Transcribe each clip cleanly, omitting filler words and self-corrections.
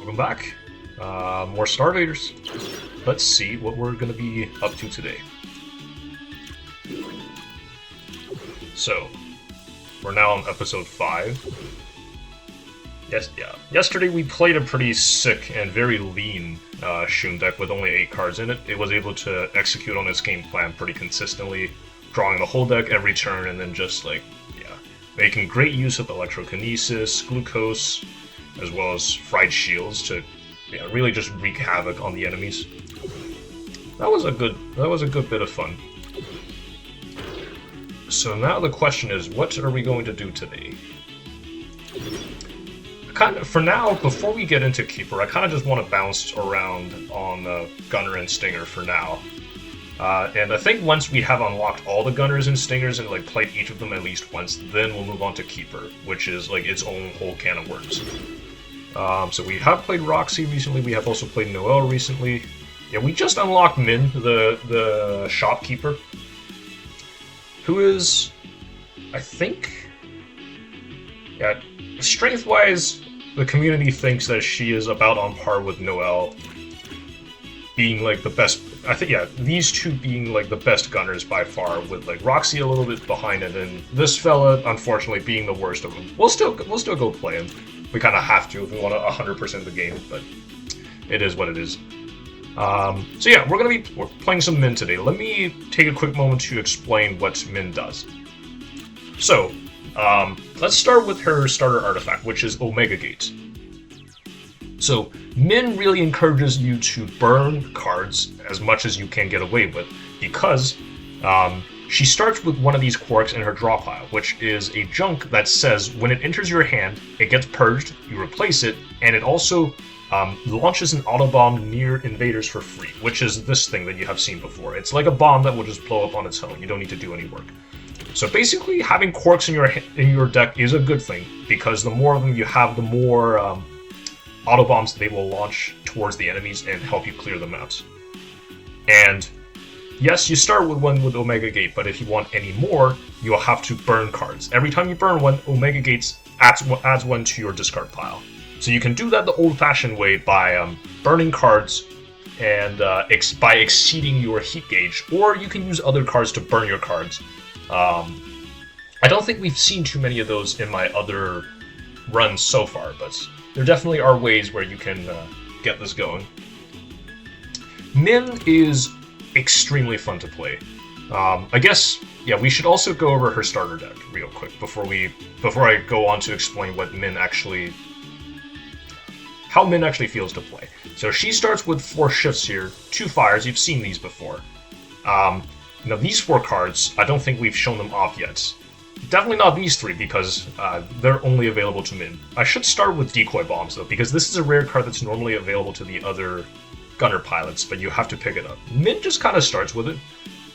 Welcome back. More Starvaders. Let's see what we're going to be up to today. So, we're now on episode 5. Yesterday we played a pretty sick and very lean Shun deck with only 8 cards in it. It was able to execute on its game plan pretty consistently, drawing the whole deck every turn and then just making great use of electrokinesis, glucose, as well as fried shields to really just wreak havoc on the enemies. That was a good bit of fun. So now the question is, what are we going to do today? For now, before we get into Keeper, I kind of just want to bounce around on Gunner and Stinger for now. And I think once we have unlocked all the Gunners and Stingers and played each of them at least once, then we'll move on to Keeper, which is its own whole can of worms. So we have played Roxy recently, we have also played Noelle recently. Yeah, we just unlocked Min, the shopkeeper, who is, I think, strength-wise, the community thinks that she is about on par with Noelle, being the best. I think these two being the best gunners by far, with Roxy a little bit behind it, and this fella unfortunately being the worst of them. We'll still go play him. We kind of have to if we want to 100% the game, but it is what it is. So yeah, we're playing some Min today. Let me take a quick moment to explain what Min does. So, let's start with her starter artifact, which is Omega Gate. So, Min really encourages you to burn cards as much as you can get away with, because she starts with one of these quirks in her draw pile, which is a junk that says when it enters your hand, it gets purged, you replace it, and it also launches an auto bomb near invaders for free, which is this thing that you have seen before. It's like a bomb that will just blow up on its own. You don't need to do any work. So basically, having quirks in your deck is a good thing, because the more of them you have, the more auto bombs they will launch towards the enemies and help you clear the maps. And yes, you start with one with Omega Gate, but if you want any more, you'll have to burn cards. Every time you burn one, Omega Gates adds one to your discard pile. So you can do that the old-fashioned way by burning cards and by exceeding your heat gauge, or you can use other cards to burn your cards. I don't think we've seen too many of those in my other runs so far, but there definitely are ways where you can get this going. Min is extremely fun to play. I guess, we should also go over her starter deck real quick before I go on to explain how Min actually feels to play. So she starts with 4 shifts here, 2 fires. You've seen these before. Now these 4 cards, I don't think we've shown them off yet. Definitely not these 3, because they're only available to Min. I should start with Decoy Bombs, though, because this is a rare card that's normally available to the other Gunner pilots, but you have to pick it up. Min just kind of starts with it.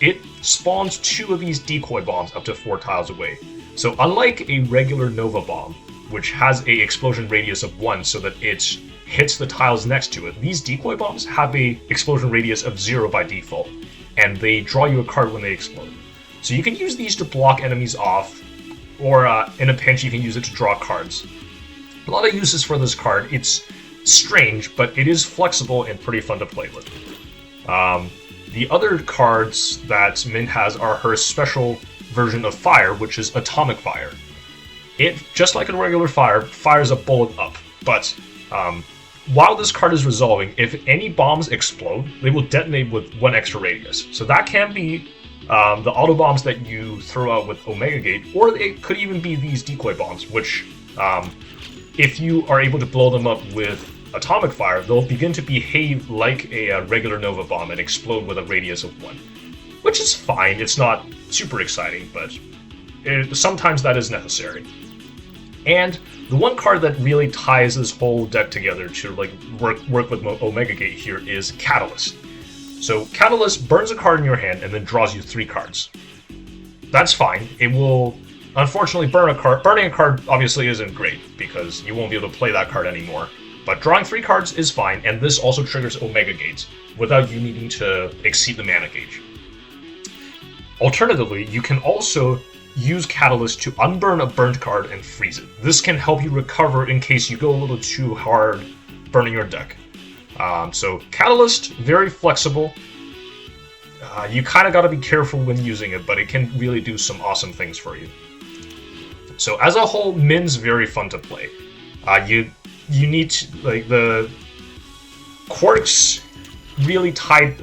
It spawns 2 of these Decoy Bombs up to 4 tiles away. So unlike a regular Nova Bomb, which has a explosion radius of 1 so that it hits the tiles next to it, these Decoy Bombs have a explosion radius of 0 by default, and they draw you a card when they explode. So you can use these to block enemies off, or in a pinch you can use it to draw cards. A lot of uses for this card. It's strange, but it is flexible and pretty fun to play with. The other cards that Min has are her special version of Fire, which is Atomic Fire. It, just like a regular fire, fires a bullet up, but while this card is resolving, if any bombs explode, they will detonate with 1 extra radius. So that can be the auto bombs that you throw out with Omega Gate, or it could even be these Decoy Bombs, which, if you are able to blow them up with Atomic Fire, they'll begin to behave like a regular Nova Bomb and explode with a radius of 1. Which is fine, it's not super exciting, but sometimes that is necessary. And the one card that really ties this whole deck together to work with Omega Gate here is Catalyst. So Catalyst burns a card in your hand and then draws you 3 cards. That's fine. It will unfortunately burn a card. Burning a card obviously isn't great because you won't be able to play that card anymore. But drawing 3 cards is fine, and this also triggers Omega Gates without you needing to exceed the mana gauge. Alternatively, you can also use Catalyst to unburn a burnt card and freeze it. This can help you recover in case you go a little too hard burning your deck. So Catalyst, very flexible. You kind of got to be careful when using it, but it can really do some awesome things for you. So as a whole, Min's very fun to play. You need to, like, the quirks really tie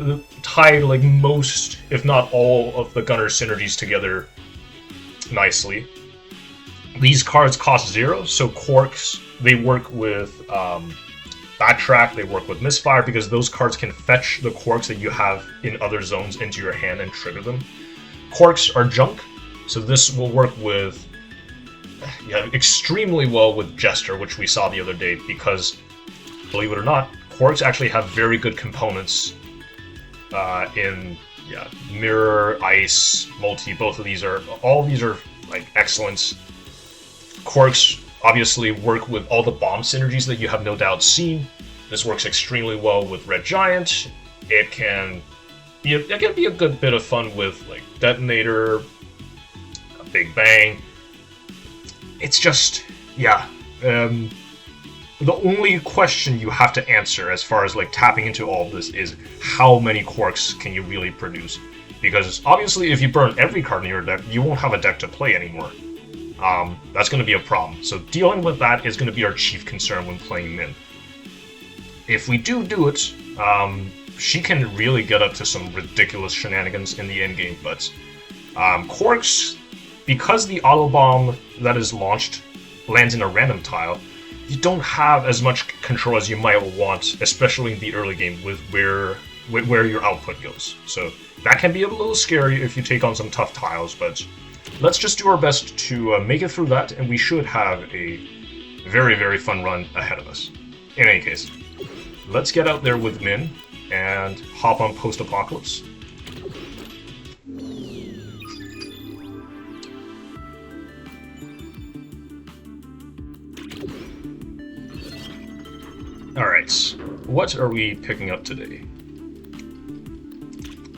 like most, if not all, of the Gunner synergies together nicely. These cards cost 0, so quirks, they work with Backtrack, they work with Misfire, because those cards can fetch the quirks that you have in other zones into your hand and trigger them. Quirks are junk, so this will work with extremely well with Jester, which we saw the other day, because, believe it or not, quirks actually have very good components in Mirror, Ice, Multi. Both of these are, all these are like excellent. Quirks obviously work with all the bomb synergies that you have no doubt seen. This works extremely well with Red Giant. It can be a good bit of fun with like Detonator, Big Bang. It's just, the only question you have to answer as far as like tapping into all of this is how many quirks can you really produce? Because obviously if you burn every card in your deck, you won't have a deck to play anymore. That's going to be a problem. So dealing with that is going to be our chief concern when playing Min. If we do it, she can really get up to some ridiculous shenanigans in the endgame, but quirks, because the auto bomb that is launched lands in a random tile, you don't have as much control as you might want, especially in the early game with where your output goes. So that can be a little scary if you take on some tough tiles, but let's just do our best to make it through that, and we should have a very, very fun run ahead of us. In any case, let's get out there with Min and hop on Post-Apocalypse. Alright, what are we picking up today?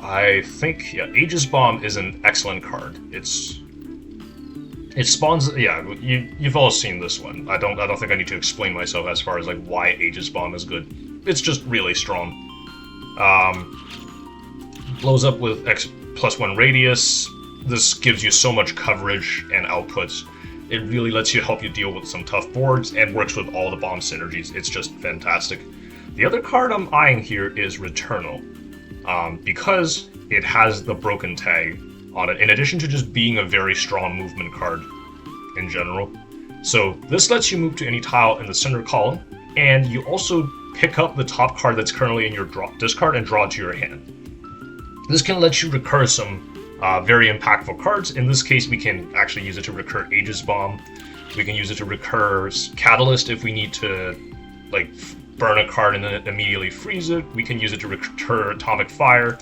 I think, Aegis Bomb is an excellent card. It spawns, you've all seen this one. I don't think I need to explain myself as far as like why Aegis Bomb is good. It's just really strong. Blows up with X+1 radius. This gives you so much coverage and outputs. It really lets you help you deal with some tough boards and works with all the bomb synergies. It's just fantastic. The other card I'm eyeing here is Returnal, because it has the broken tag on it, in addition to just being a very strong movement card in general. So this lets you move to any tile in the center column, and you also pick up the top card that's currently in your discard and draw it to your hand. This can let you recur some very impactful cards. In this case, we can actually use it to recur Aegis Bomb. We can use it to recur Catalyst if we need to like burn a card and then immediately freeze it. We can use it to recur Atomic Fire,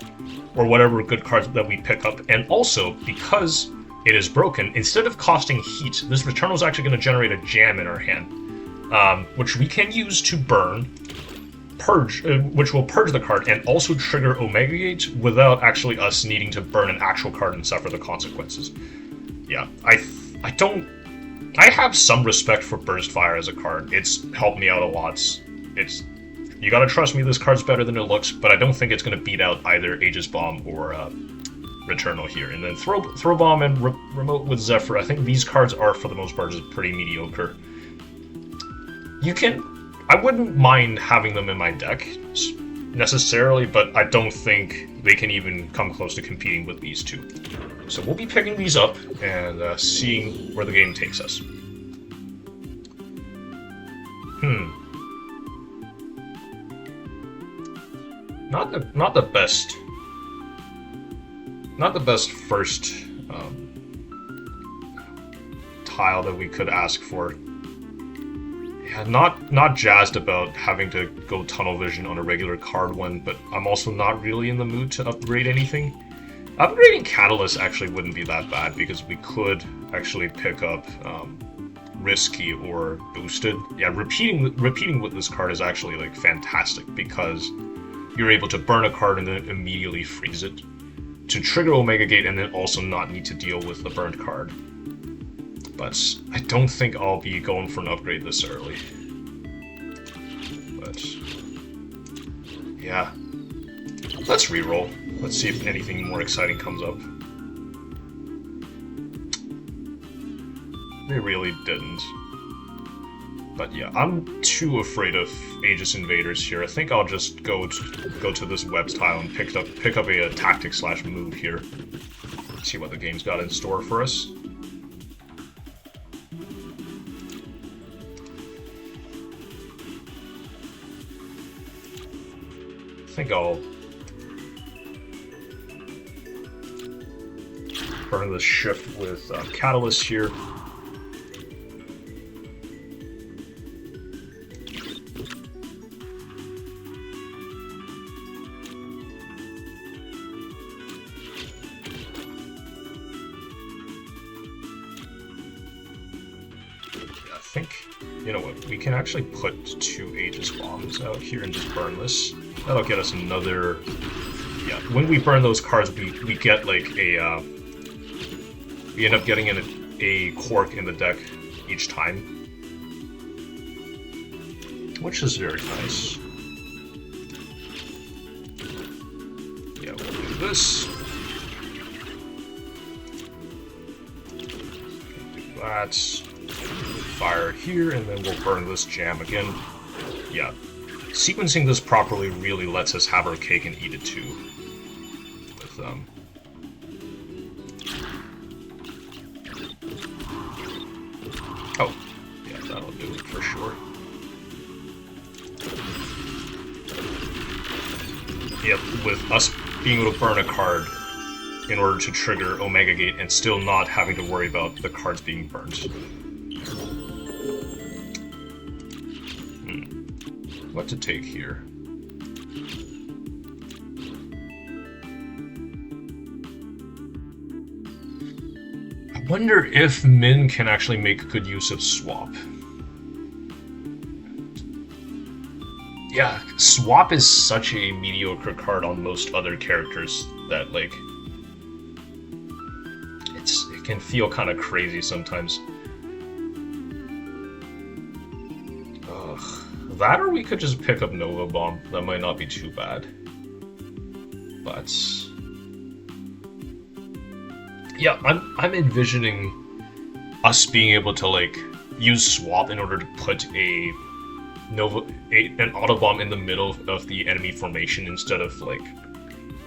or whatever good cards that we pick up. And also, because it is broken, instead of costing heat, this Returnal is actually going to generate a jam in our hand, which we can use to burn, purge, which will purge the card and also trigger Omega Gate without actually us needing to burn an actual card and suffer the consequences. Yeah, I have some respect for Burst Fire as a card. It's helped me out a lot. You gotta trust me, this card's better than it looks, but I don't think it's gonna beat out either Aegis Bomb or Returnal here. And then Throw Bomb and Remote with Zephyr, I think these cards are, for the most part, just pretty mediocre. I wouldn't mind having them in my deck, necessarily, but I don't think they can even come close to competing with these two. So we'll be picking these up and seeing where the game takes us. Not the best first tile that we could ask for. Yeah, not jazzed about having to go Tunnel Vision on a regular card one, but I'm also not really in the mood to upgrade anything. Upgrading Catalyst actually wouldn't be that bad, because we could actually pick up Risky or Boosted. Yeah, repeating with this card is actually like fantastic, because you're able to burn a card and then immediately freeze it to trigger Omega Gate and then also not need to deal with the burned card. But I don't think I'll be going for an upgrade this early. But Yeah. Let's reroll. Let's see if anything more exciting comes up. They really didn't. But yeah, I'm too afraid of Aegis Invaders here. I think I'll just go to this web tile and pick up a tactic / move here. See what the game's got in store for us. I think I'll burn this shift with Catalyst here. I think, you know what, we can actually put 2 Aegis bombs out here and just burn this. That'll get us another... Yeah, when we burn those cards, we get like a... we end up getting a Quark in the deck each time. Which is very nice. Yeah, we'll do this. Do that. Fire here, and then we'll burn this jam again. Yeah. Sequencing this properly really lets us have our cake and eat it too. With, Oh, yeah, that'll do it for sure. Yep, with us being able to burn a card in order to trigger Omega Gate and still not having to worry about the cards being burnt. What to take here? I wonder if Min can actually make good use of Swap. Yeah, Swap is such a mediocre card on most other characters that, like, it can feel kind of crazy sometimes. That, or we could just pick up Nova Bomb. That might not be too bad. But yeah, I'm envisioning us being able to like use Swap in order to put an Autobomb in the middle of the enemy formation instead of like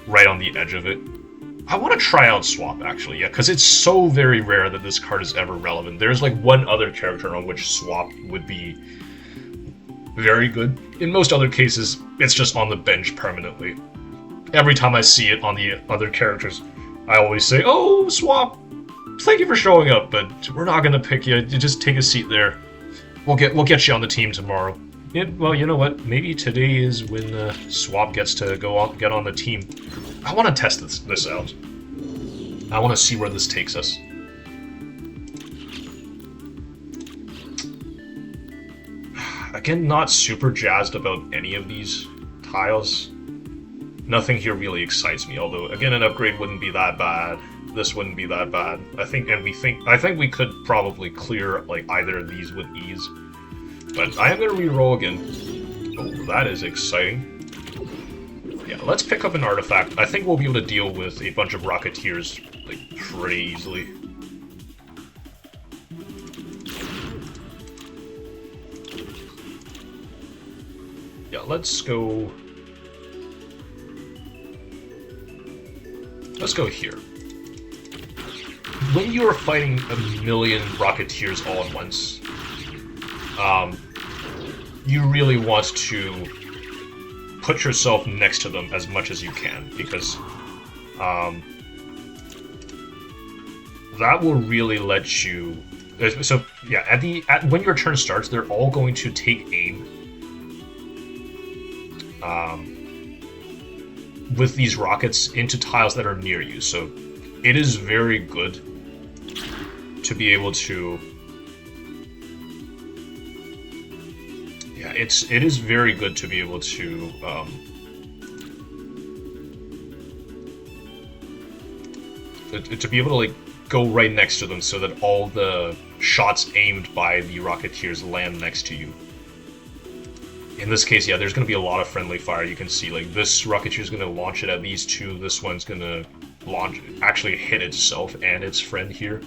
right on the edge of it. I want to try out Swap actually, yeah, because it's so very rare that this card is ever relevant. There's like one other character on which Swap would be very good. In most other cases, it's just on the bench permanently. Every time I see it on the other characters, I always say, "Oh, Swap, thank you for showing up, but we're not gonna pick you. You just take a seat there. We'll get you on the team tomorrow." Yeah, well, you know what? Maybe today is when Swap gets to get on the team. I want to test this out. I want to see where this takes us. Again, not super jazzed about any of these tiles. Nothing here really excites me, although, again, an upgrade wouldn't be that bad. This wouldn't be that bad. I think we could probably clear, like, either of these with ease. But I am going to re-roll again. Oh, that is exciting. Yeah, let's pick up an artifact. I think we'll be able to deal with a bunch of Rocketeers, like, pretty easily. Yeah, let's go here. When you are fighting a million Rocketeers all at once, you really want to put yourself next to them as much as you can, because that will really let you. So yeah, when your turn starts, they're all going to take aim with these rockets into tiles that are near you. So it is very good to be able to. Yeah, it is very good to be able to to be able to like go right next to them so that all the shots aimed by the Rocketeers land next to you. In this case, yeah, there's going to be a lot of friendly fire. You can see, like, this Rocketeer is going to launch it at these two. This one's going to actually hit itself and its friend here.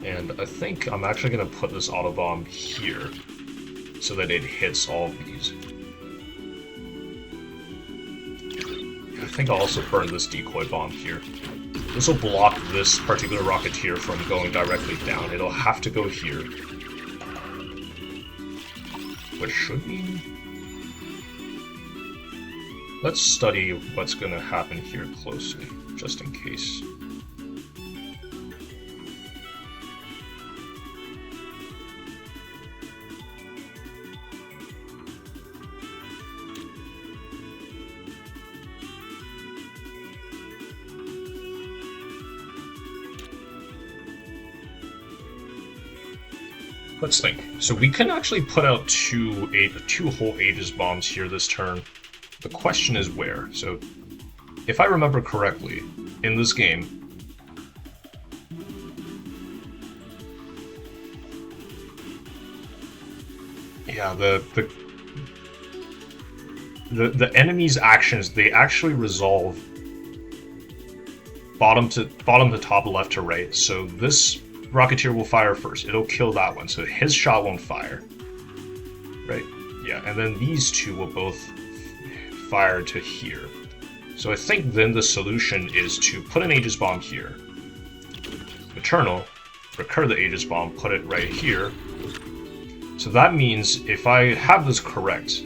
And I think I'm actually going to put this Autobomb here so that it hits all of these. I think I'll also burn this Decoy Bomb here. This will block this particular Rocketeer from going directly down. It'll have to go here. Which should mean... Let's study what's going to happen here closely, just in case. Let's think. So we can actually put out two whole Aegis bombs here this turn. The question is where. So, if I remember correctly, in this game, yeah, the enemy's actions, they actually resolve bottom to top, left to right. So this Rocketeer will fire first. It'll kill that one, so his shot won't fire. Right? Yeah, and then these two will both fire to here. So I think then the solution is to put an Aegis Bomb here. Eternal, recur the Aegis Bomb, put it right here. So that means if I have this correct...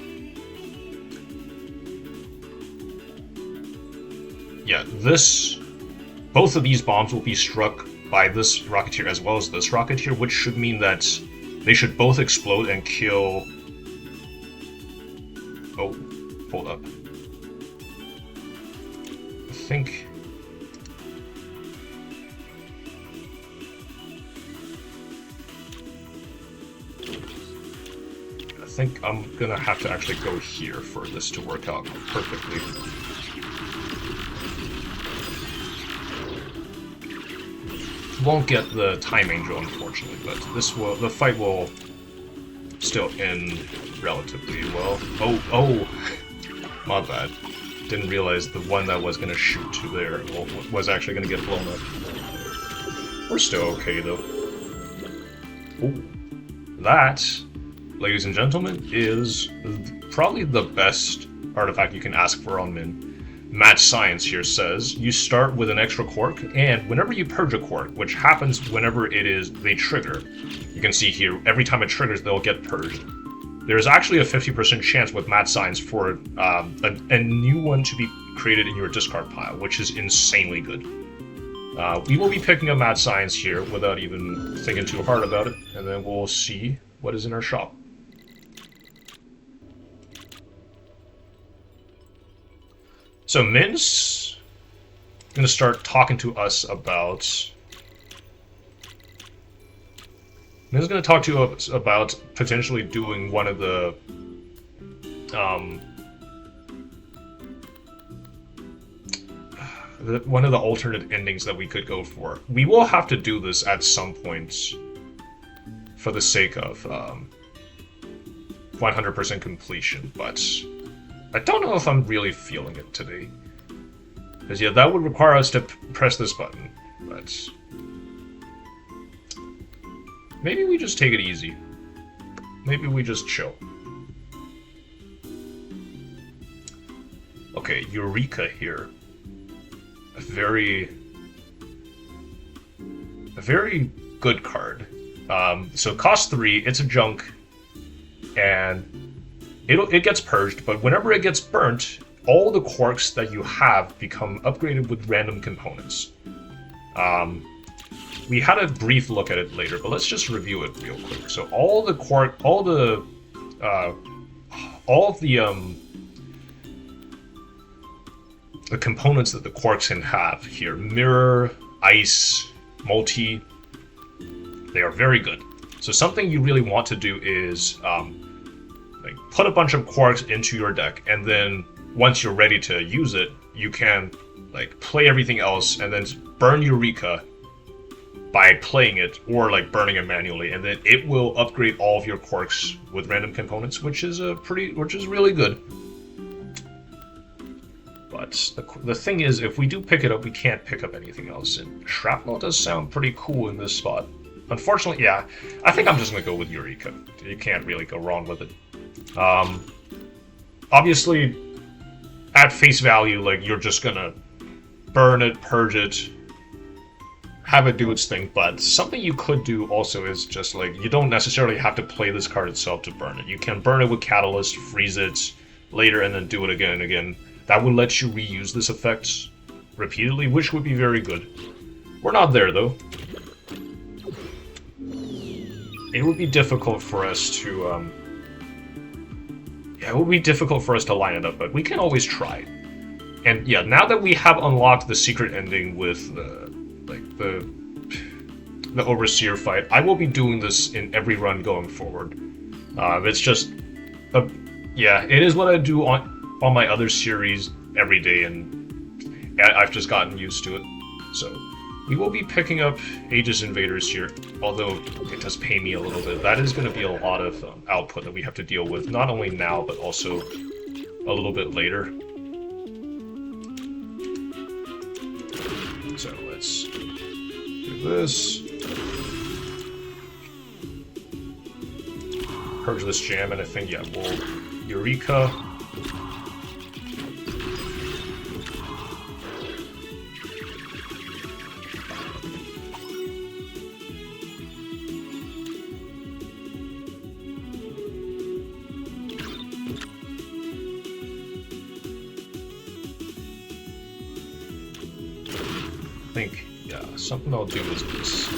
Yeah, both of these bombs will be struck by this Rocketeer as well as this Rocketeer, which should mean that they should both explode and kill... Oh, hold up. I think I'm gonna have to actually go here for this to work out perfectly. Won't get the Time Angel, unfortunately, but the fight will still end relatively well. Oh, my bad. Didn't realize the one that was gonna shoot to there was actually gonna get blown up. We're still okay though. Ooh. That, ladies and gentlemen, is probably the best artifact you can ask for on Min. Match Science here says, you start with an extra Quark, and whenever you purge a Quark, which happens whenever they trigger, you can see here, every time it triggers, they'll get purged. There's actually a 50% chance with Mad Science for a new one to be created in your discard pile, which is insanely good. We will be picking up Mad Science here without even thinking too hard about it, and then we'll see what is in our shop. So Min's going to start talking to us about... Min's going to talk to us about potentially doing one of the... one of the alternate endings that we could go for. We will have to do this at some point for the sake of 100% completion, but I don't know if I'm really feeling it today. Because yeah, that would require us to press this button, but maybe we just take it easy. Maybe we just chill. Okay, Eureka here. A very good card. So cost 3, it's a junk, and it gets purged, but whenever it gets burnt, all the quarks that you have become upgraded with random components. We had a brief look at it later, but let's just review it real quick. So all of the components that the quarks can have here, mirror, ice, multi, they are very good. So something you really want to do is like put a bunch of quarks into your deck, and then once you're ready to use it, you can like play everything else and then burn Eureka by playing it or like burning it manually, and then it will upgrade all of your quirks with random components, which is really good. But the thing is, if we do pick it up, we can't pick up anything else, and shrapnel does sound pretty cool in this spot. Unfortunately, yeah, I think I'm just gonna go with Eureka. You can't really go wrong with it. Obviously, at face value, like, you're just gonna burn it, purge it, have it do its thing, but something you could do also is just, like, you don't necessarily have to play this card itself to burn it. You can burn it with Catalyst, freeze it later, and then do it again and again. That would let you reuse this effect repeatedly, which would be very good. We're not there, though. It would be difficult for us to, yeah, it would be difficult for us to line it up, but we can always try. And yeah, now that we have unlocked the secret ending with the Overseer fight, I will be doing this in every run going forward. It's just, yeah, it is what I do on my other series every day, and I've just gotten used to it. So we will be picking up Aegis Invaders here, although it does pay me a little bit. That is going to be a lot of output that we have to deal with, not only now, but also a little bit later. So let's do this. Purge this jam, and I think, yeah, we'll Eureka. I think, yeah, something I'll do is this.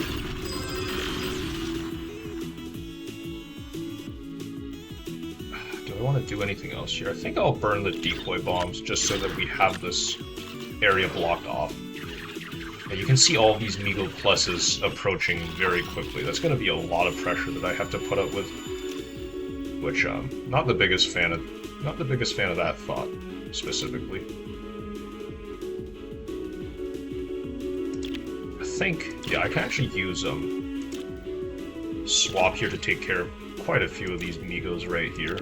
Do I want to do anything else here? I think I'll burn the decoy bombs just so that we have this area blocked off. And you can see all these Meagle pluses approaching very quickly. That's going to be a lot of pressure that I have to put up with, which not the biggest fan of that thought specifically. I think, yeah, I can actually use swap here to take care of quite a few of these Meagles right here.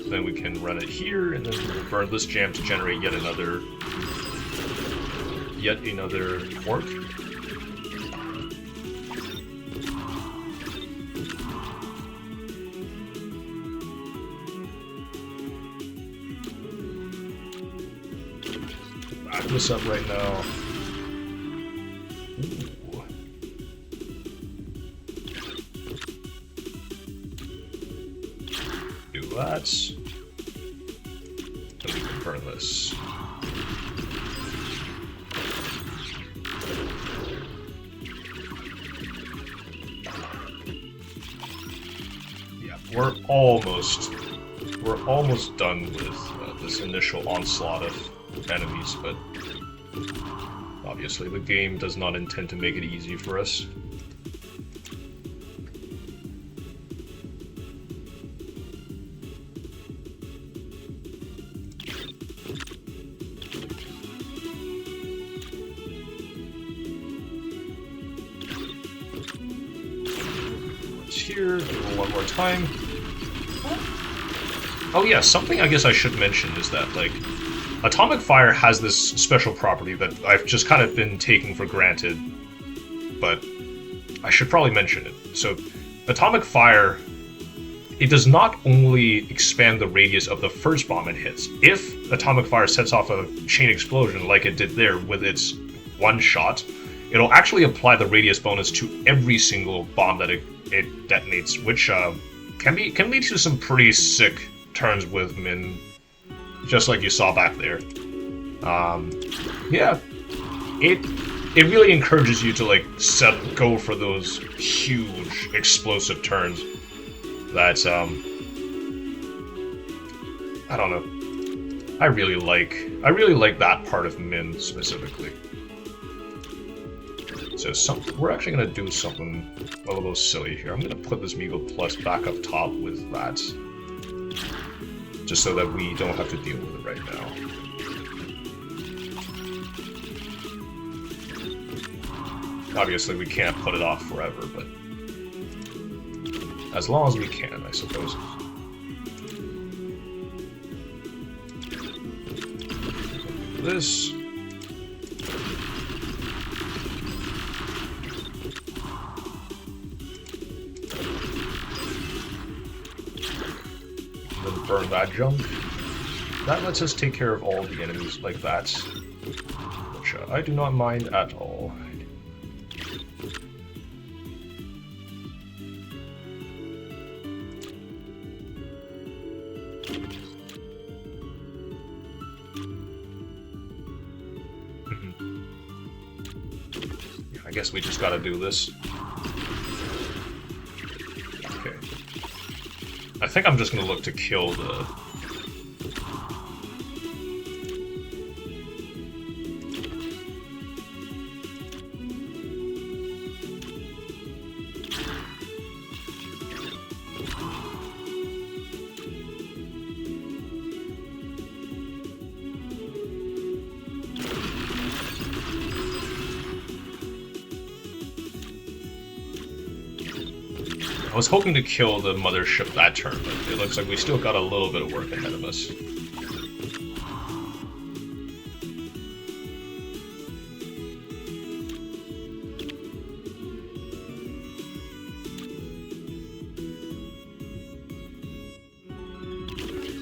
Then we can run it here, and then we'll burn this jam to generate yet another quirk. Back this up right now. Ooh. Do that. Then we can burn this. Yeah, we're almost done with this initial onslaught of enemies, but obviously the game does not intend to make it easy for us. Here, do it one more time. Oh yeah, something I guess I should mention is that, like, Atomic Fire has this special property that I've just kind of been taking for granted, but I should probably mention it. So, Atomic Fire, it does not only expand the radius of the first bomb it hits. If Atomic Fire sets off a chain explosion like it did there with its one shot, it'll actually apply the radius bonus to every single bomb that it detonates, which can lead to some pretty sick turns with Min, just like you saw back there. Yeah, it really encourages you to, like, go for those huge explosive turns. That's I don't know. I really like that part of Min specifically. So we're actually going to do something a little silly here. I'm going to put this Meagle Plus back up top with that, just so that we don't have to deal with it right now. Obviously, we can't put it off forever, but as long as we can, I suppose. This. And then burn that junk. That lets us take care of all the enemies like that, which I do not mind at all. I guess we just gotta do this. Okay. I think I'm just gonna look to kill the... I was hoping to kill the mothership that turn, but it looks like we still got a little bit of work ahead of us.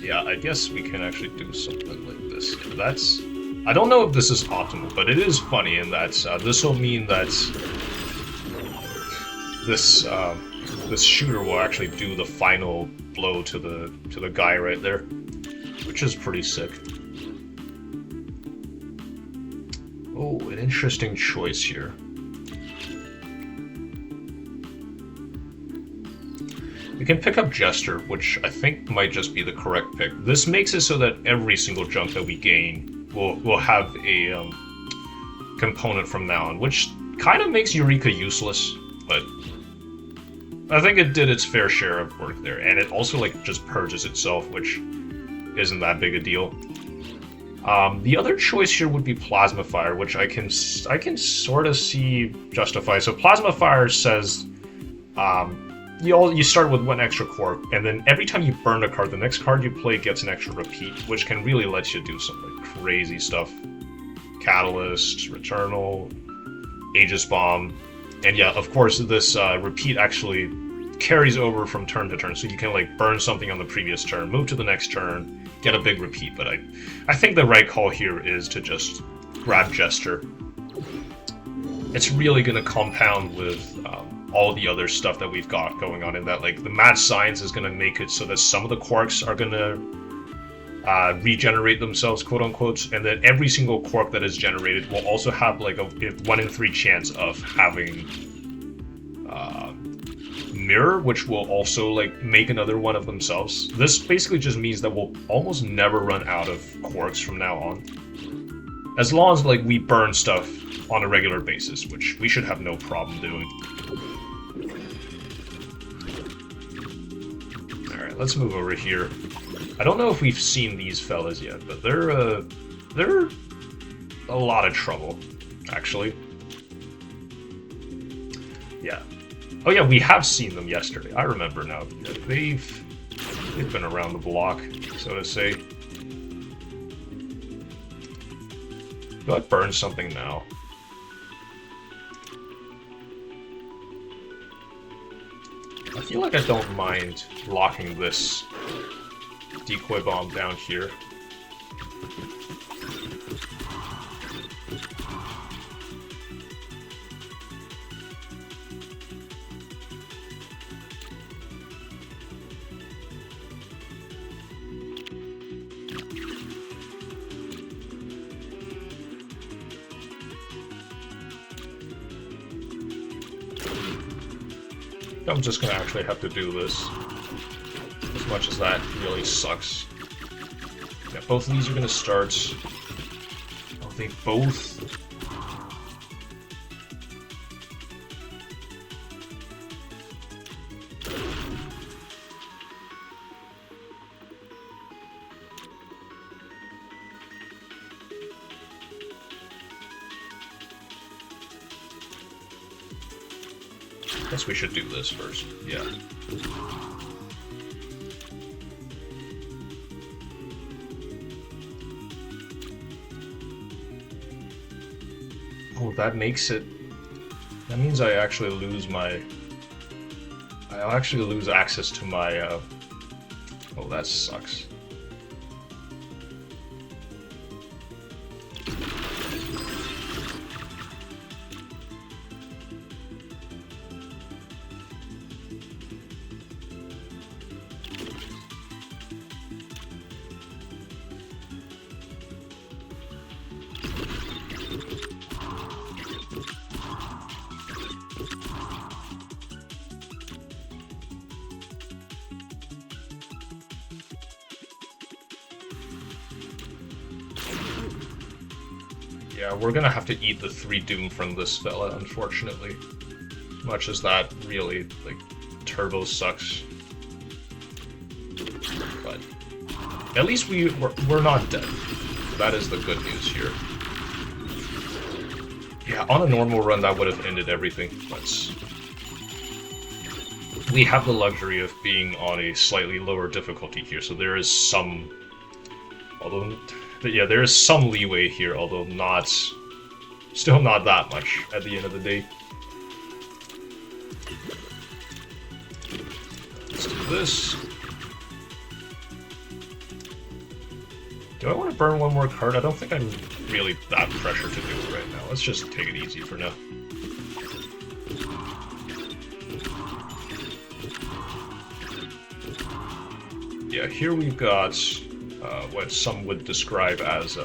Yeah, I guess we can actually do something like this. That's... I don't know if this is optimal, but it is funny in that this will mean that this shooter will actually do the final blow to the guy right there, which is pretty sick. Oh, an interesting choice here. We can pick up Jester, which I think might just be the correct pick. This makes it so that every single junk that we gain will have a component from now on, which kind of makes Eureka useless, but I think it did its fair share of work there, and it also like just purges itself, which isn't that big a deal. The other choice here would be Plasma Fire, which I can sort of see justify. So Plasma Fire says you start with one extra core, and then every time you burn a card, the next card you play gets an extra repeat, which can really let you do some like crazy stuff. Catalyst, Returnal, Aegis Bomb. And yeah, of course, this repeat actually carries over from turn to turn, so you can like burn something on the previous turn, move to the next turn, get a big repeat. But I think the right call here is to just grab Jester. It's really going to compound with all the other stuff that we've got going on in that. Like the Mad Science is going to make it so that some of the quarks are going to regenerate themselves, quote unquote, and then every single quark that is generated will also have like a 1 in 3 chance of having mirror, which will also like make another one of themselves. This basically just means that we'll almost never run out of quarks from now on, as long as like we burn stuff on a regular basis, which we should have no problem doing. All right, let's move over here. I don't know if we've seen these fellas yet, but they're a lot of trouble, actually. Yeah. Oh yeah, we have seen them yesterday. I remember now. They've been around the block, so to say. Go ahead, burn something now. I feel like I don't mind locking this decoy bomb down here. I'm just gonna actually have to do this, as much as that really sucks. Yeah, both of these are gonna start. Oh, they both. Guess we should do this first. Yeah. Oh, that makes it... That means I actually lose my... I'll actually lose access to my... Oh, that sucks. Yeah, we're gonna have to eat the 3 Doom from this fella, unfortunately. Much as that really, like, turbo sucks. But at least we're not dead. That is the good news here. Yeah, on a normal run that would have ended everything, but we have the luxury of being on a slightly lower difficulty here, so there is some... Although... Yeah, there is some leeway here, although not... Still not that much at the end of the day. Let's do this. Do I want to burn one more card? I don't think I'm really that pressured to do it right now. Let's just take it easy for now. Yeah, here we've got... what some would describe as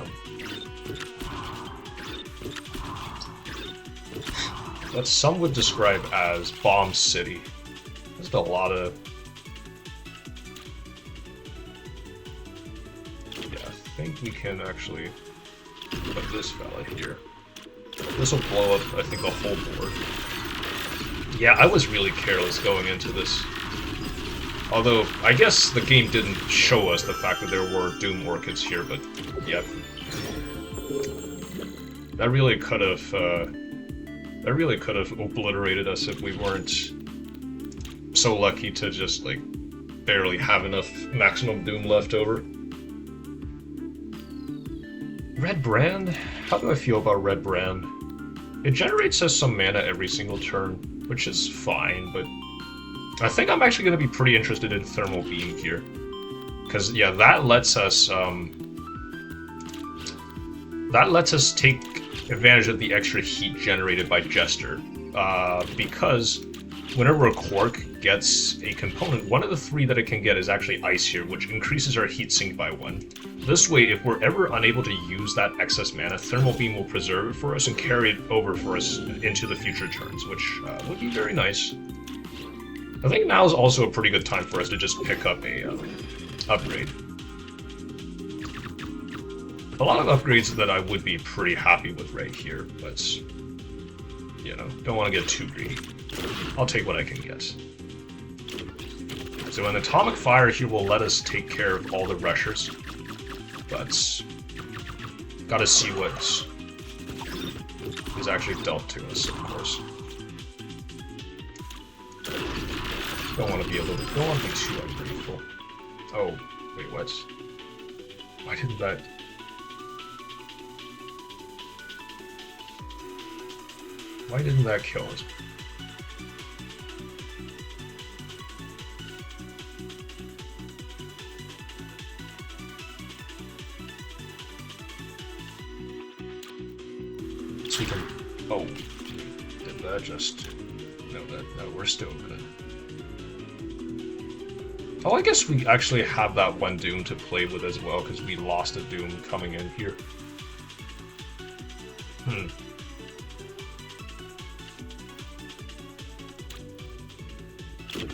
Bomb City. There's a lot of... Yeah, I think we can actually put this fella here. This will blow up, I think, the whole board. Yeah, I was really careless going into this. Although, I guess the game didn't show us the fact that there were Doom Orchids here, but yeah. That really could have obliterated us if we weren't so lucky to just, like, barely have enough maximum Doom left over. Red Brand? How do I feel about Red Brand? It generates us some mana every single turn, which is fine, but I think I'm actually going to be pretty interested in Thermal Beam here. Because, yeah, that lets us take advantage of the extra heat generated by Jester. Because whenever a Quark gets a component, one of the 3 that it can get is actually Ice here, which increases our heat sink by 1. This way, if we're ever unable to use that excess mana, Thermal Beam will preserve it for us and carry it over for us into the future turns, which would be very nice. I think now is also a pretty good time for us to just pick up a upgrade. A lot of upgrades that I would be pretty happy with right here, but, you know, don't want to get too greedy. I'll take what I can get. So an Atomic Fire here will let us take care of all the rushers, but gotta see what is actually dealt to us, of course. Don't want to be too ungrateful. Oh, wait, what? Why didn't that... Why didn't that kill us? So we can... Oh, did that just... No, we're still good. Oh, I guess we actually have that one Doom to play with as well, because we lost a Doom coming in here.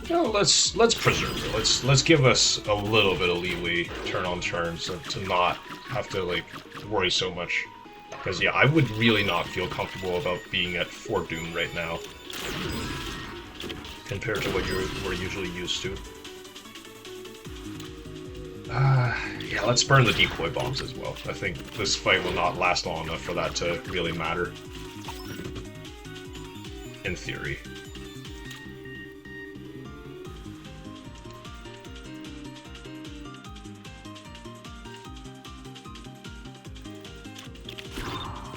No, let's preserve it. Let's give us a little bit of leeway turn on turn, so to not have to, like, worry so much. Because yeah, I would really not feel comfortable about being at 4 Doom right now, compared to what we're usually used to. Yeah, let's burn the decoy bombs as well. I think this fight will not last long enough for that to really matter. In theory.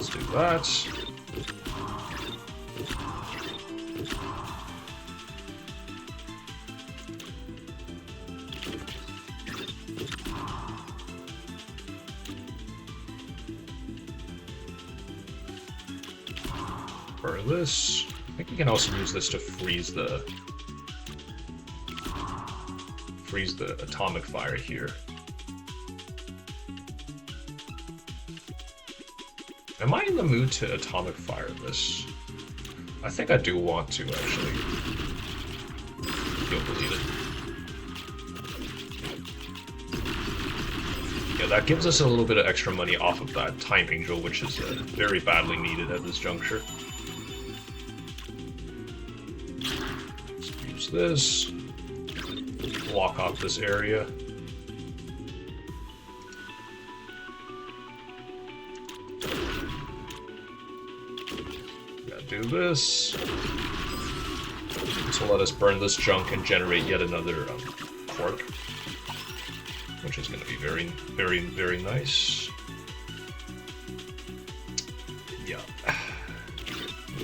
Let's do that. Burn this. I think we can also use this to freeze the atomic fire here. Am I in the mood to atomic fire this? I think I do want to, actually. You'll believe it. Yeah, that gives us a little bit of extra money off of that Time Angel, which is very badly needed at this juncture. Let's use this. Block off this area. Do this to let us burn this junk and generate yet another quark, which is going to be very, very, very nice. Yeah,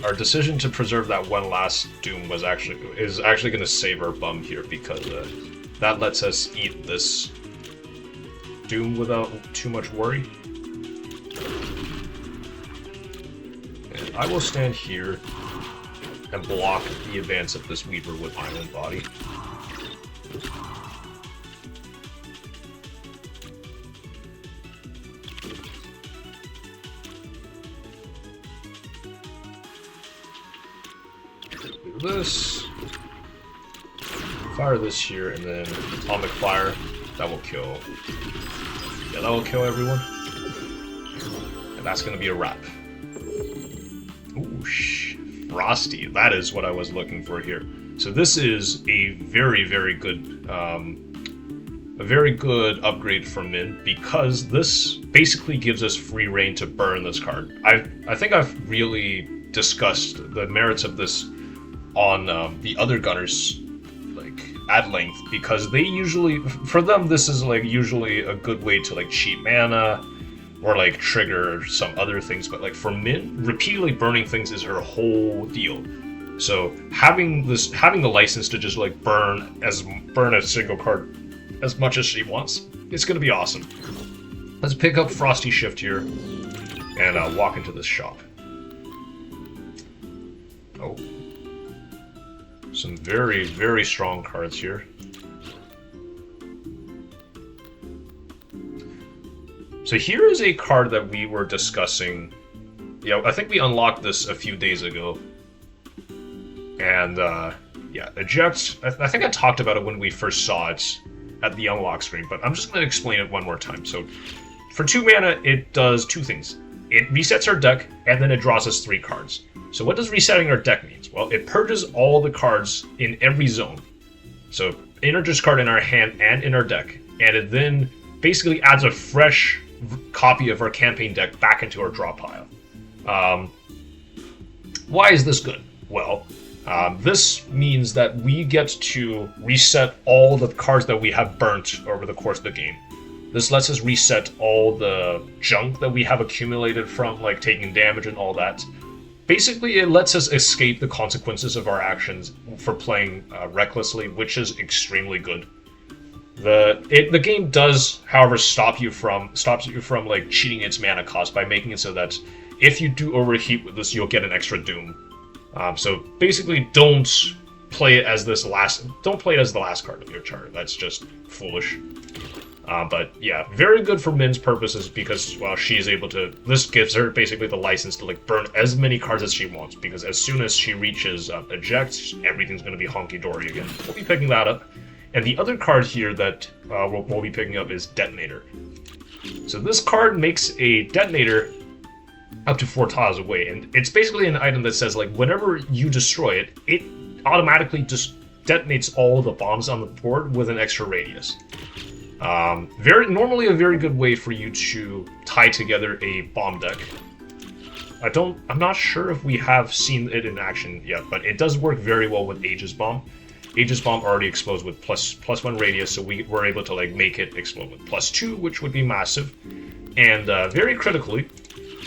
our decision to preserve that one last doom is actually going to save our bum here, because that lets us eat this doom without too much worry. I will stand here and block the advance of this Weaver with my own body. Do this. Fire this here, and then atomic fire. That will kill. Yeah, that will kill everyone. And that's going to be a wrap. Ooh, Frosty. That is what I was looking for here. So this is a very, very good upgrade for Min, because this basically gives us free reign to burn this card. I think I've really discussed the merits of this on the other gunners, like, at length, because they usually, for them, this is like usually a good way to like cheat mana or like trigger some other things, but like for Min, repeatedly burning things is her whole deal. So having the license to just like burn a single card as much as she wants, it's gonna be awesome. Let's pick up Frosty Shift here and walk into this shop. Oh, some very, very strong cards here. So here is a card that we were discussing. Yeah, I think we unlocked this a few days ago. And, yeah, Eject. I think I talked about it when we first saw it at the unlock screen, but I'm just going to explain it one more time. So, for 2 mana, it does 2 things. It resets our deck, and then it draws us 3 cards. So what does resetting our deck mean? Well, it purges all the cards in every zone. So, enters card in our hand and in our deck, and it then basically adds a fresh copy of our campaign deck back into our draw pile. Why is this good? Well, this means that we get to reset all the cards that we have burnt over the course of the game. This lets us reset all the junk that we have accumulated from like taking damage and all that. Basically, it lets us escape the consequences of our actions for playing recklessly, which is extremely good. The game does, however, stops you from like cheating its mana cost by making it so that if you do overheat with this, you'll get an extra doom. So basically, don't play it as the last card of your chart. That's just foolish. But yeah, very good for Min's purposes, because she's able to. This gives her basically the license to like burn as many cards as she wants, because as soon as she reaches eject, everything's going to be honky dory again. We'll be picking that up. And the other card here that we'll be picking up is Detonator. So this card makes a Detonator up to 4 tiles away, and it's basically an item that says like whenever you destroy it, it automatically just detonates all the bombs on the board with an extra radius. Normally a very good way for you to tie together a bomb deck. I'm not sure if we have seen it in action yet, but it does work very well with Aegis Bomb. Aegis Bomb already explodes with +1 radius, so we were able to like make it explode with +2, which would be massive. And very critically,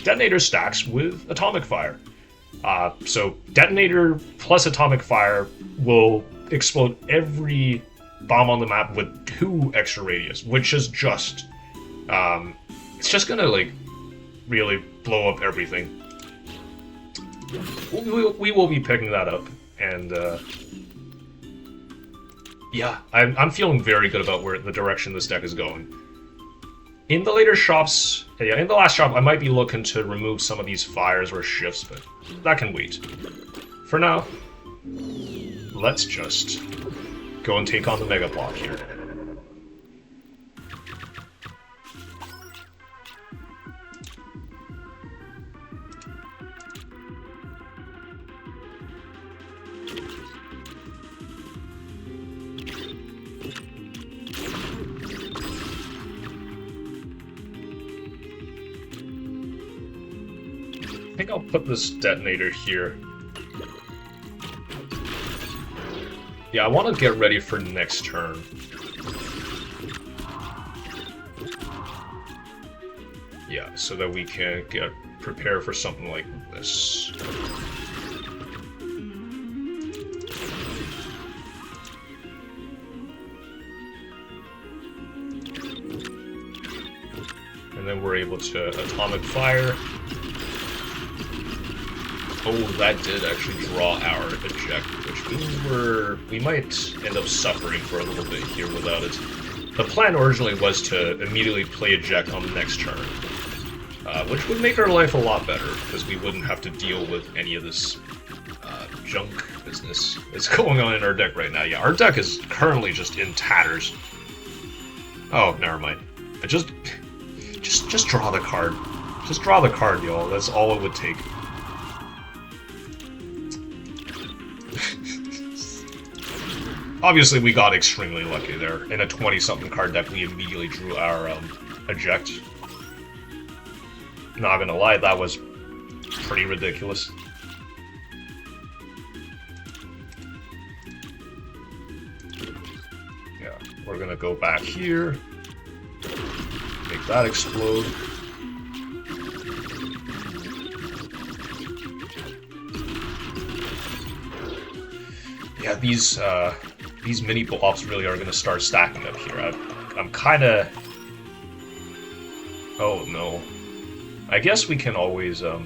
detonator stacks with atomic fire. So detonator plus atomic fire will explode every bomb on the map with 2 extra radius, which is just it's just gonna like really blow up everything. We will be picking that up, and yeah, I'm feeling very good about where the direction this deck is going. In the later shops, yeah, in the last shop, I might be looking to remove some of these fires or shifts, but that can wait. For now, let's just go and take on the Mega Block here. I think I'll put this detonator here. Yeah, I want to get ready for next turn. Yeah, so that we can get prepared for something like this. And then we're able to atomic fire. Oh, that did actually draw our eject, which means we might end up suffering for a little bit here without it. The plan originally was to immediately play eject on the next turn, which would make our life a lot better, because we wouldn't have to deal with any of this junk business that's going on in our deck right now. Yeah, our deck is currently just in tatters. Oh, never mind. Just draw the card. Just draw the card, y'all. That's all it would take. Obviously, we got extremely lucky there. In a 20-something card deck, we immediately drew our eject. Not gonna lie, that was pretty ridiculous. Yeah, we're gonna go back here. Make that explode. Yeah, these mini blobs really are going to start stacking up here. I'm kind of... Oh, no. I guess we can always, Yeah,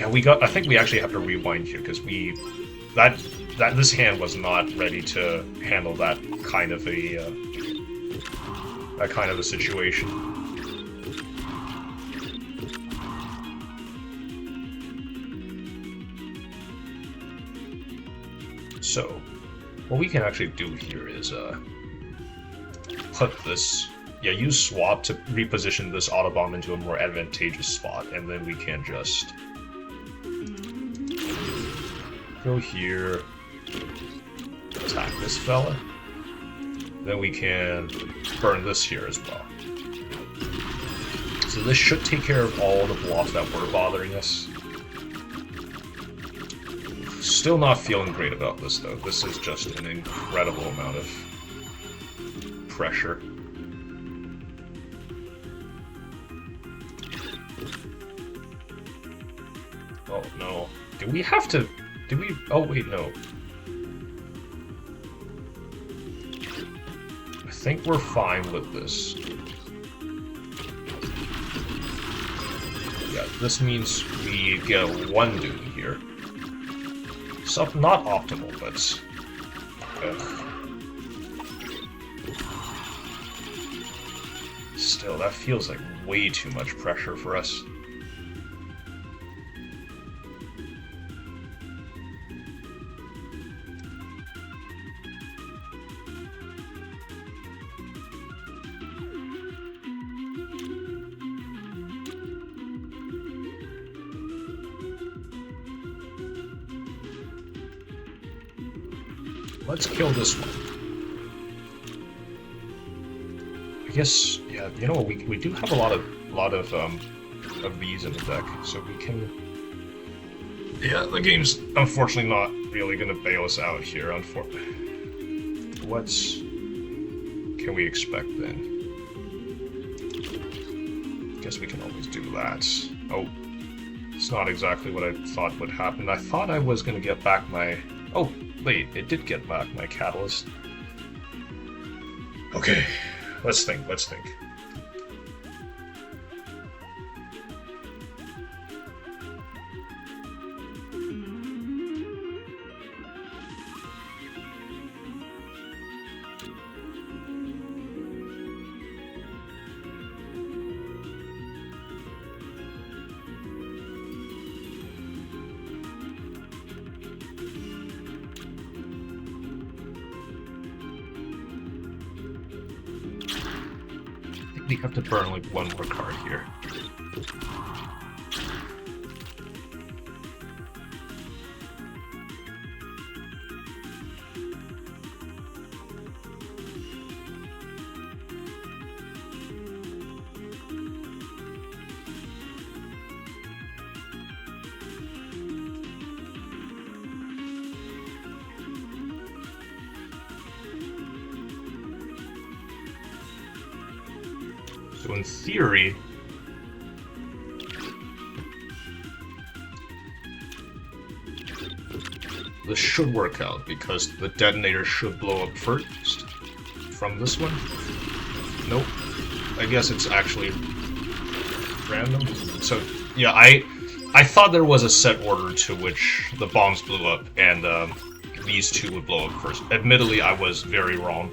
I think we actually have to rewind here, because this hand was not ready to handle that kind of a situation. So, what we can actually do here is put this, use swap to reposition this Autobomb into a more advantageous spot, and then we can just go here, attack this fella, then we can burn this here as well. So this should take care of all the blocks that were bothering us. Still not feeling great about this, though. This is just an incredible amount of pressure. Oh, no. Do we have to... Do we... Oh, wait, no. I think we're fine with this. Yeah, this means we get a 1 Doom here. Not optimal, but... Still, that feels like way too much pressure for us. Let's kill this one. I guess, yeah, you know what, we do have a lot of these in the deck, so we can... Yeah, the game's unfortunately not really gonna bail us out here, What can we expect then? Guess we can always do that. Oh, it's not exactly what I thought would happen. I thought I was going to get back my... Oh, wait, it did get back my catalyst. Okay, let's think. We have to burn like one more card here. So in theory, this should work out because the detonator should blow up first from this one. Nope. I guess it's actually random. So yeah, I thought there was a set order to which the bombs blew up and these two would blow up first. Admittedly, I was very wrong.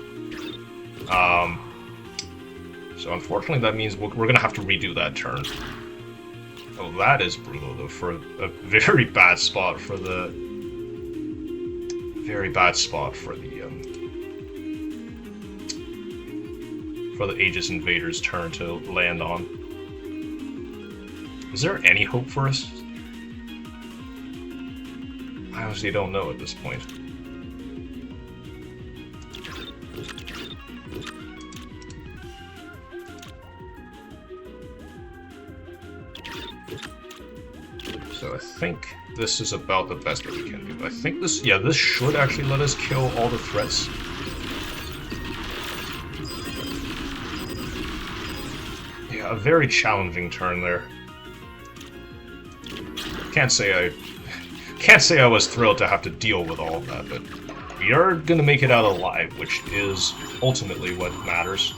So unfortunately, that means we're going to have to redo that turn. Oh, that is brutal, though, for a very bad spot for the... for the Aegis Invaders' turn to land on. Is there any hope for us? I honestly don't know at this point. So I think this is about the best that we can do. I think this, yeah, this should actually let us kill all the threats. Yeah, a very challenging turn there. Can't say I was thrilled to have to deal with all of that, but we are gonna make it out alive, which is ultimately what matters.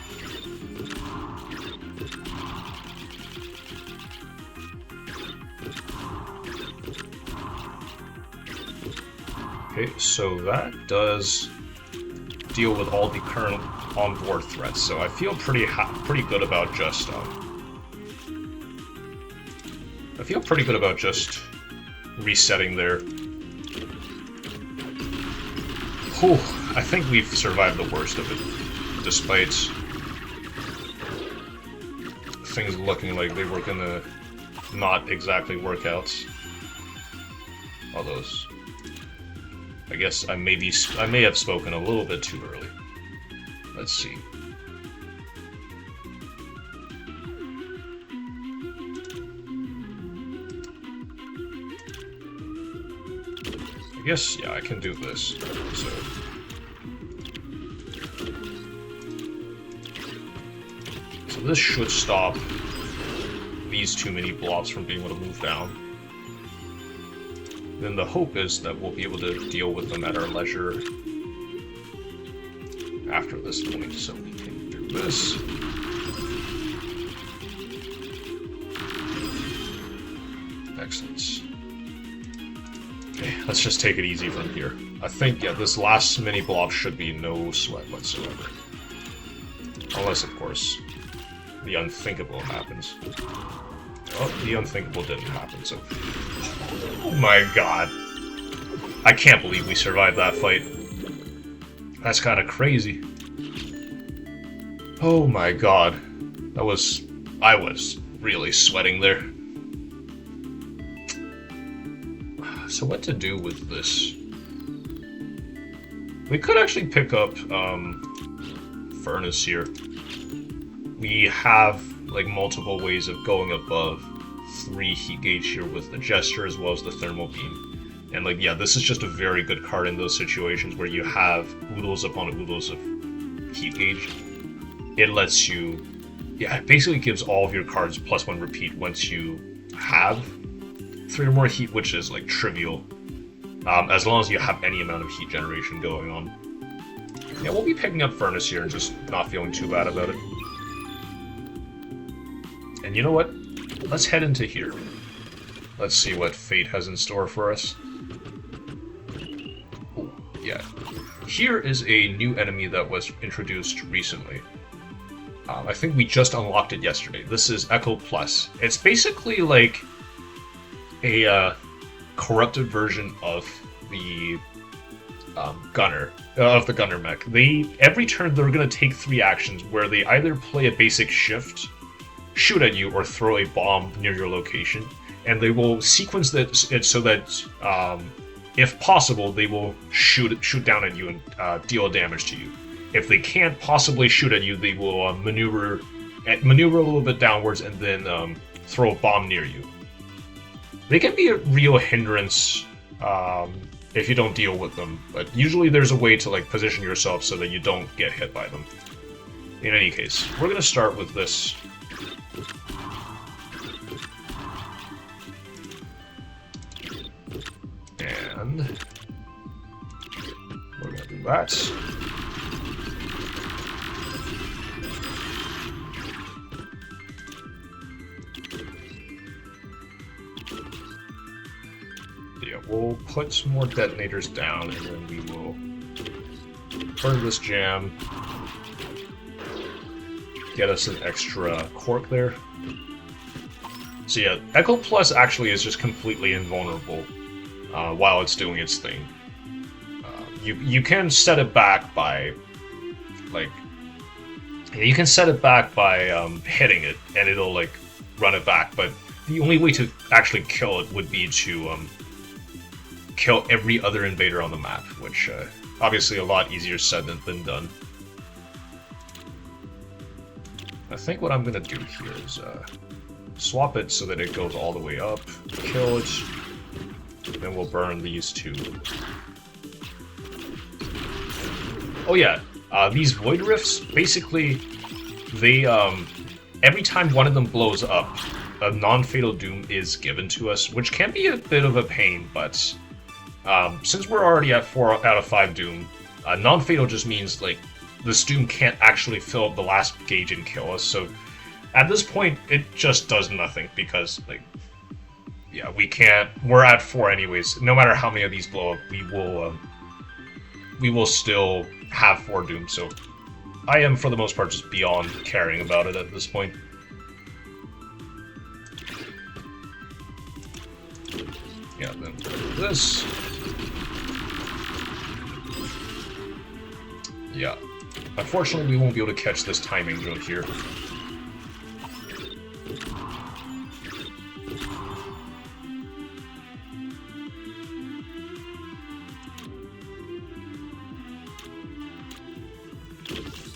Okay, so that does deal with all the current onboard threats. So I feel pretty good about just resetting there. Whew, I think we've survived the worst of it, despite things looking like they were gonna not exactly work out. All those. I guess I may have spoken a little bit too early. Let's see. I guess, yeah, I can do this. So this should stop these too many blobs from being able to move down. Then the hope is that we'll be able to deal with them at our leisure after this point. So we can do this. Excellent. Okay, let's just take it easy from here. I think, yeah, this last mini blob should be no sweat whatsoever. Unless, of course, the unthinkable happens. Oh, the unthinkable didn't happen, so... Oh my god. I can't believe we survived that fight. That's kind of crazy. Oh my god. I was really sweating there. So what to do with this? We could actually pick up, Furnace here. We have, like, multiple ways of going above 3 heat gauge here with the Jester as well as the Thermal Beam. And, like, yeah, this is just a very good card in those situations where you have oodles upon oodles of heat gauge. It yeah, it basically gives all of your cards +1 repeat once you have 3 or more heat, which is like trivial, as long as you have any amount of heat generation going on. Yeah, we'll be picking up Furnace here and just not feeling too bad about it. And you know what? Let's head into here. Let's see what fate has in store for us. Ooh, yeah. Here is a new enemy that was introduced recently. I think we just unlocked it yesterday. This is Echo Plus. It's basically like a corrupted version of the gunner mech. Every turn they're gonna take 3 actions where they either play a basic shift, shoot at you, or throw a bomb near your location, and they will sequence it so that if possible they will shoot down at you and deal damage to you. If they can't possibly shoot at you, they will maneuver a little bit downwards and then throw a bomb near you. They can be a real hindrance if you don't deal with them, but usually there's a way to like position yourself so that you don't get hit by them. In any case, we're gonna start with this. And we're gonna do that. Yeah, we'll put some more detonators down, and then we will burn this jam. Get us an extra cork there. So yeah, Echo Plus actually is just completely invulnerable while it's doing its thing. You can set it back by, like, you can set it back by hitting it, and it'll like run it back. But the only way to actually kill it would be to kill every other invader on the map, which obviously a lot easier said than done. I think what I'm gonna do here is swap it so that it goes all the way up, kill it, then we'll burn these 2. Oh yeah, these Void Rifts, basically, they, every time one of them blows up, a non-fatal doom is given to us, which can be a bit of a pain, but since we're already at 4 out of 5 doom, non-fatal just means, like, this doom can't actually fill up the last gauge and kill us, so at this point, it just does nothing, because, like, yeah, we're at 4 anyways. No matter how many of these blow up, we will still have 4 doom, so I am, for the most part, just beyond caring about it at this point. Yeah, then this. Yeah. Unfortunately, we won't be able to catch this time angel here.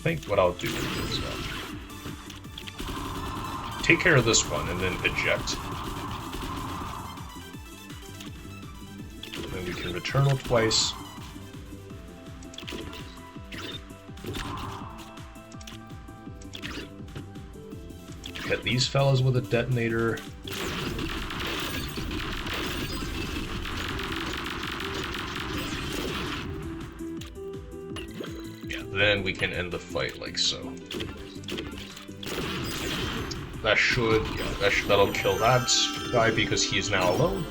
I think what I'll do is take care of this one and then eject. And then we can returnal twice. Hit these fellas with a detonator. Yeah, then we can end the fight like so. That should, yeah, that'll kill that guy because he is now alone.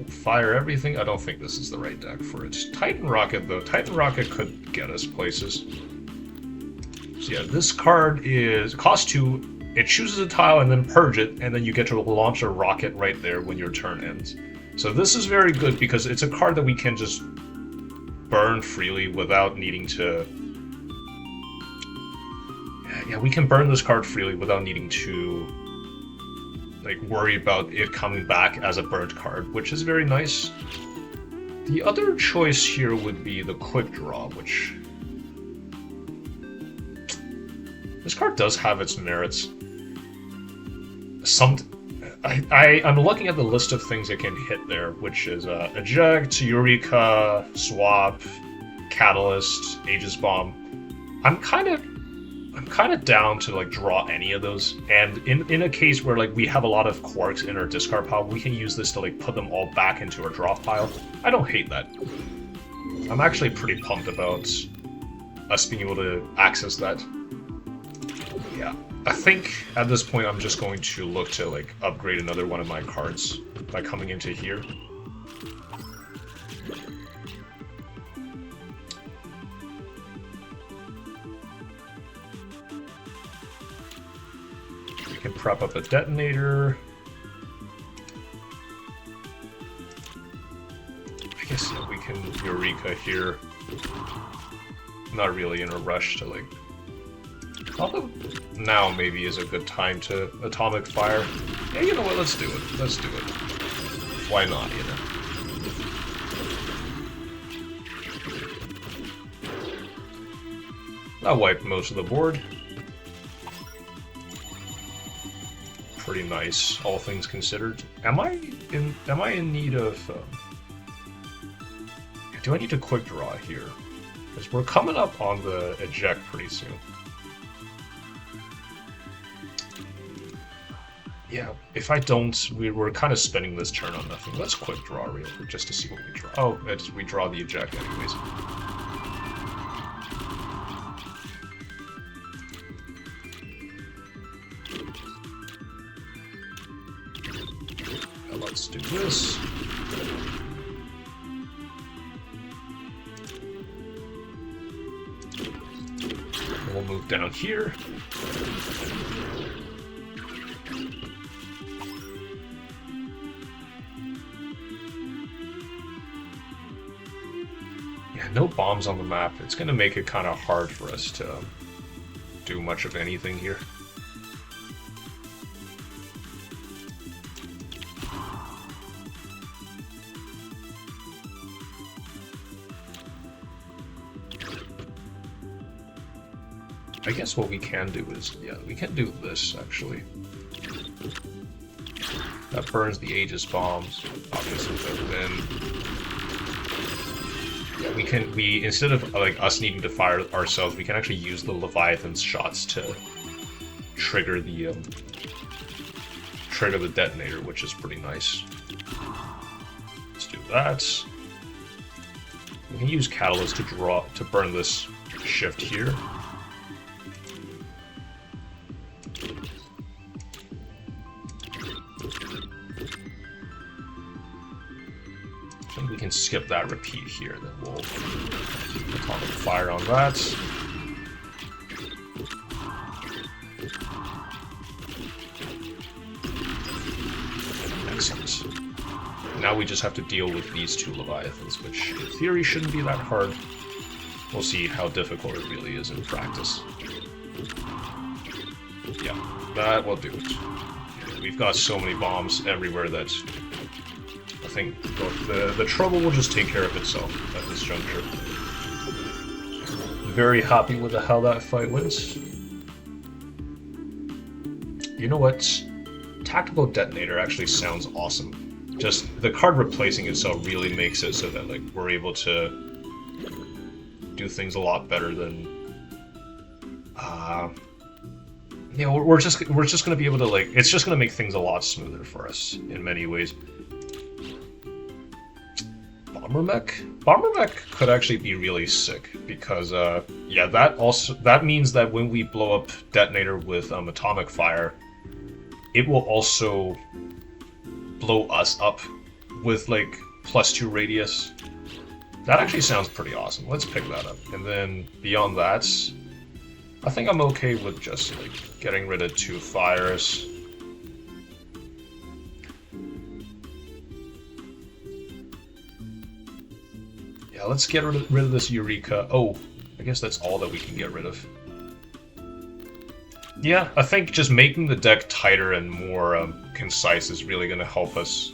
Fire everything. I don't think this is the right deck for it. Titan Rocket, though. Titan Rocket could get us places. So yeah, this card costs 2. It chooses a tile and then purge it, and then you get to launch a rocket right there when your turn ends. So this is very good because it's a card that we can just burn freely without needing to... Yeah, we can burn this card freely without needing to like worry about it coming back as a burnt card, which is very nice. The other choice here would be the Quick Draw, which... This card does have its merits. I'm looking at the list of things it can hit there, which is Eject, Eureka, Swap, Catalyst, Aegis Bomb. I'm kind of I'm kind of down to like draw any of those, and in a case where like we have a lot of quarks in our discard pile, we can use this to like put them all back into our draw pile. I don't hate that. I'm actually pretty pumped about us being able to access that. Yeah, I think at this point I'm just going to look to like upgrade another one of my cards by coming into here. We can prep up a detonator. I guess we can Eureka here. Not really in a rush to like... Although now maybe is a good time to Atomic Fire. Yeah, you know what, let's do it. Let's do it. Why not, you know? That wiped most of the board. Pretty nice, all things considered. Am I in need of... do I need to quick draw here? Because we're coming up on the eject pretty soon. Yeah, if I don't, we're kind of spending this turn on nothing. Let's quick draw real quick just to see what we draw. Oh, we draw the eject anyways. Now let's do this. We'll move down here. Yeah, no bombs on the map. It's going to make it kind of hard for us to do much of anything here. I guess what we can do is, yeah, we can do this, actually. That burns the Aegis bombs, obviously, but then... Yeah, we instead of, like, us needing to fire ourselves, we can actually use the Leviathan's shots to trigger the detonator, which is pretty nice. Let's do that. We can use Catalyst to burn this shift here. We can skip that repeat here, then we'll Atomic Fire on that. Excellent. Now we just have to deal with these two Leviathans, which in theory shouldn't be that hard. We'll see how difficult it really is in practice. Yeah, that will do it. We've got so many bombs everywhere that I think the trouble will just take care of itself at this juncture. Very happy with how that fight went. You know what? Tactical Detonator actually sounds awesome. Just the card replacing itself really makes it so that like we're able to do things a lot better than you know, we're just gonna be able to like, it's just gonna make things a lot smoother for us in many ways. Bomber Mech could actually be really sick because yeah, that means that when we blow up Detonator with Atomic Fire, it will also blow us up with like +2 radius. That actually sounds pretty awesome. Let's pick that up. And then beyond that, I think I'm okay with just like getting rid of 2 fires. Yeah, let's get rid of this Eureka. Oh, I guess that's all that we can get rid of. Yeah, I think just making the deck tighter and more concise is really going to help us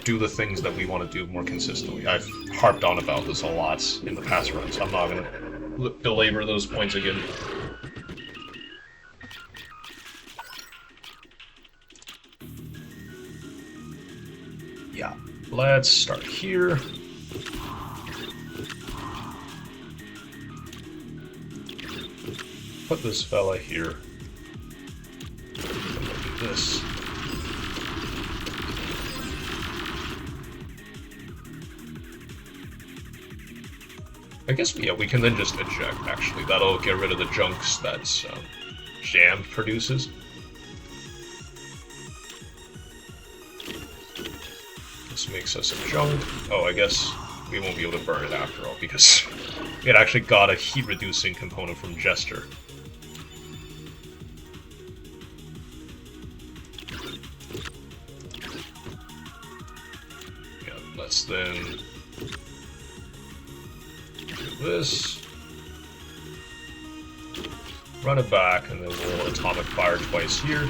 do the things that we want to do more consistently. I've harped on about this a lot in the past runs. I'm not going to belabor those points again. Yeah, let's start here. put this fella here. Do this. I guess, yeah, we can then just eject, actually. That'll get rid of the junks that Jam produces. This makes us a junk. Oh, I guess we won't be able to burn it after all, because it actually got a heat-reducing component from Jester. Yeah, let's then this, run it back, and then we'll atomic fire twice here.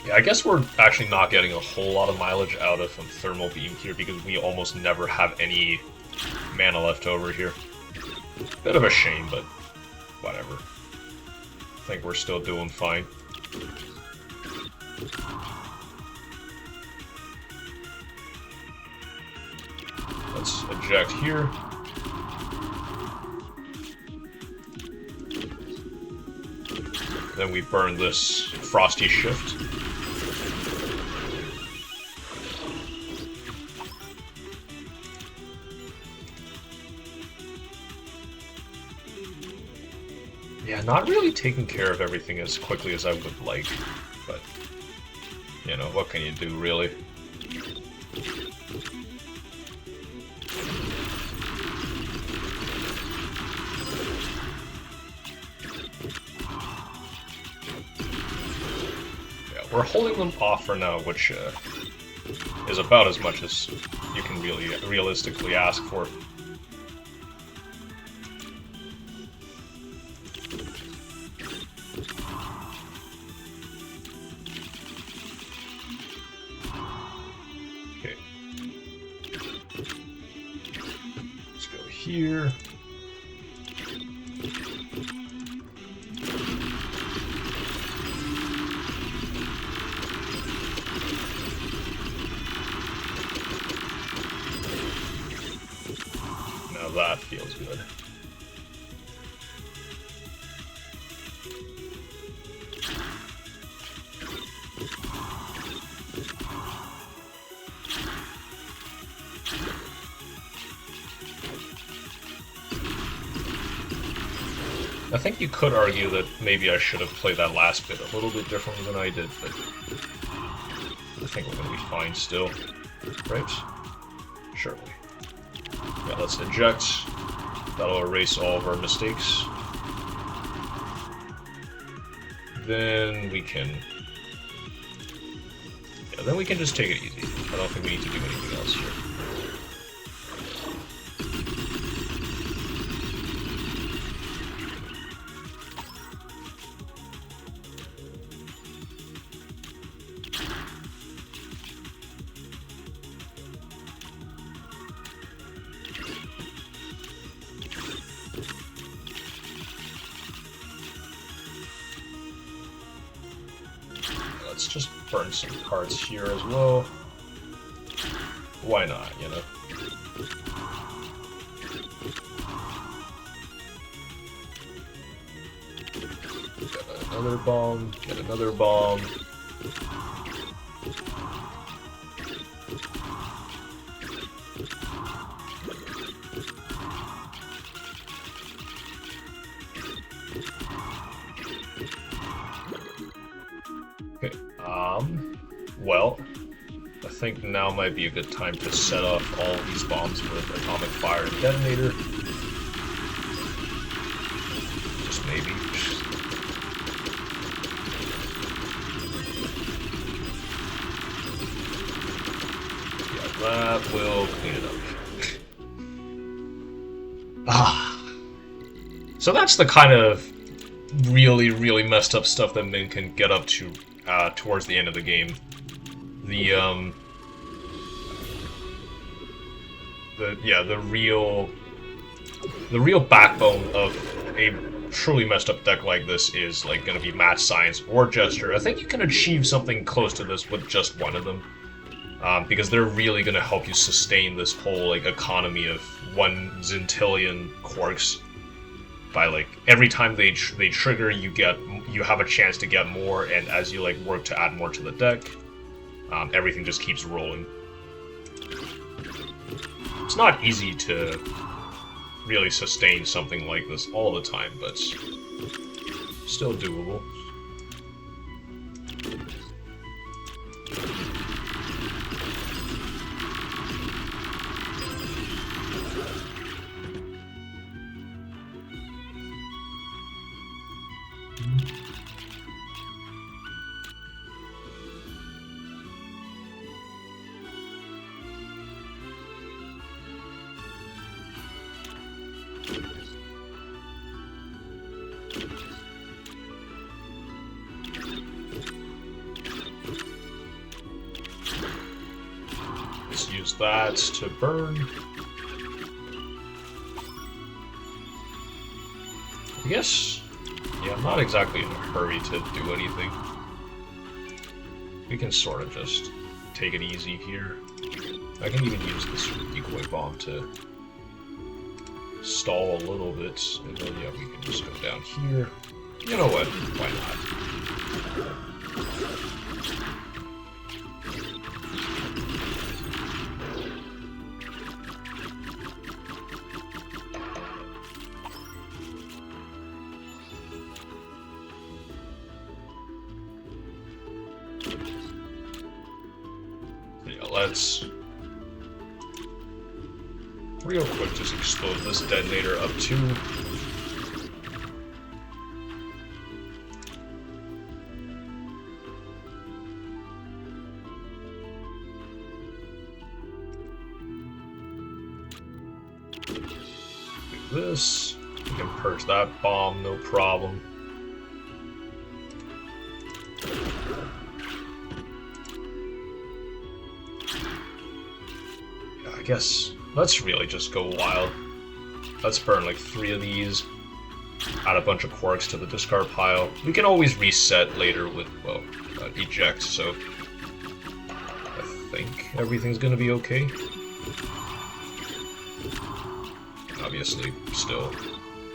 Yeah, I guess we're actually not getting a whole lot of mileage out of thermal beam here because we almost never have any mana left over here. Bit of a shame, but whatever. I think we're still doing fine. Let's eject here. Then we burn this Frosty Shift. Yeah, not really taking care of everything as quickly as I would like, but, you know, what can you do, really? We're holding them off for now, which is about as much as you can really realistically ask for. Okay. Let's go here. That feels good. I think you could argue that maybe I should have played that last bit a little bit differently than I did, but I think we're going to be fine still. Right? Surely. Yeah, let's eject. That'll erase all of our mistakes. Then we can... Yeah, then we can just take it easy. I don't think we need to do anything else here. Let's just burn some cards here as well. Why not, you know? Get another bomb, get another bomb. Okay, well, I think now might be a good time to set off all of these bombs with atomic fire and detonator. Just maybe. Yeah, that will clean it up. So that's the kind of really, really messed up stuff that Min can get up to towards the end of the game. The real backbone of a truly messed up deck like this is like going to be Mad Science or Gesture. I think you can achieve something close to this with just one of them. because they're really going to help you sustain this whole like economy of 1 zintillion quarks. By like every time they trigger, you have a chance to get more, and as you like work to add more to the deck, everything just keeps rolling. It's not easy to really sustain something like this all the time, but still doable. Let's use that to burn. I guess, yeah, I'm not exactly in a hurry to do anything. We can sort of just take it easy here. I can even use this decoy bomb to stall a little bit, and then yeah, we can just go down here. You know what? Why not? Let's real quick just explode this detonator up too. Do this. We can purge that bomb, no problem. I guess let's really just go wild. Let's burn like 3 of these, add a bunch of quarks to the discard pile. We can always reset later with, well, eject, so I think everything's gonna be okay. Obviously, still,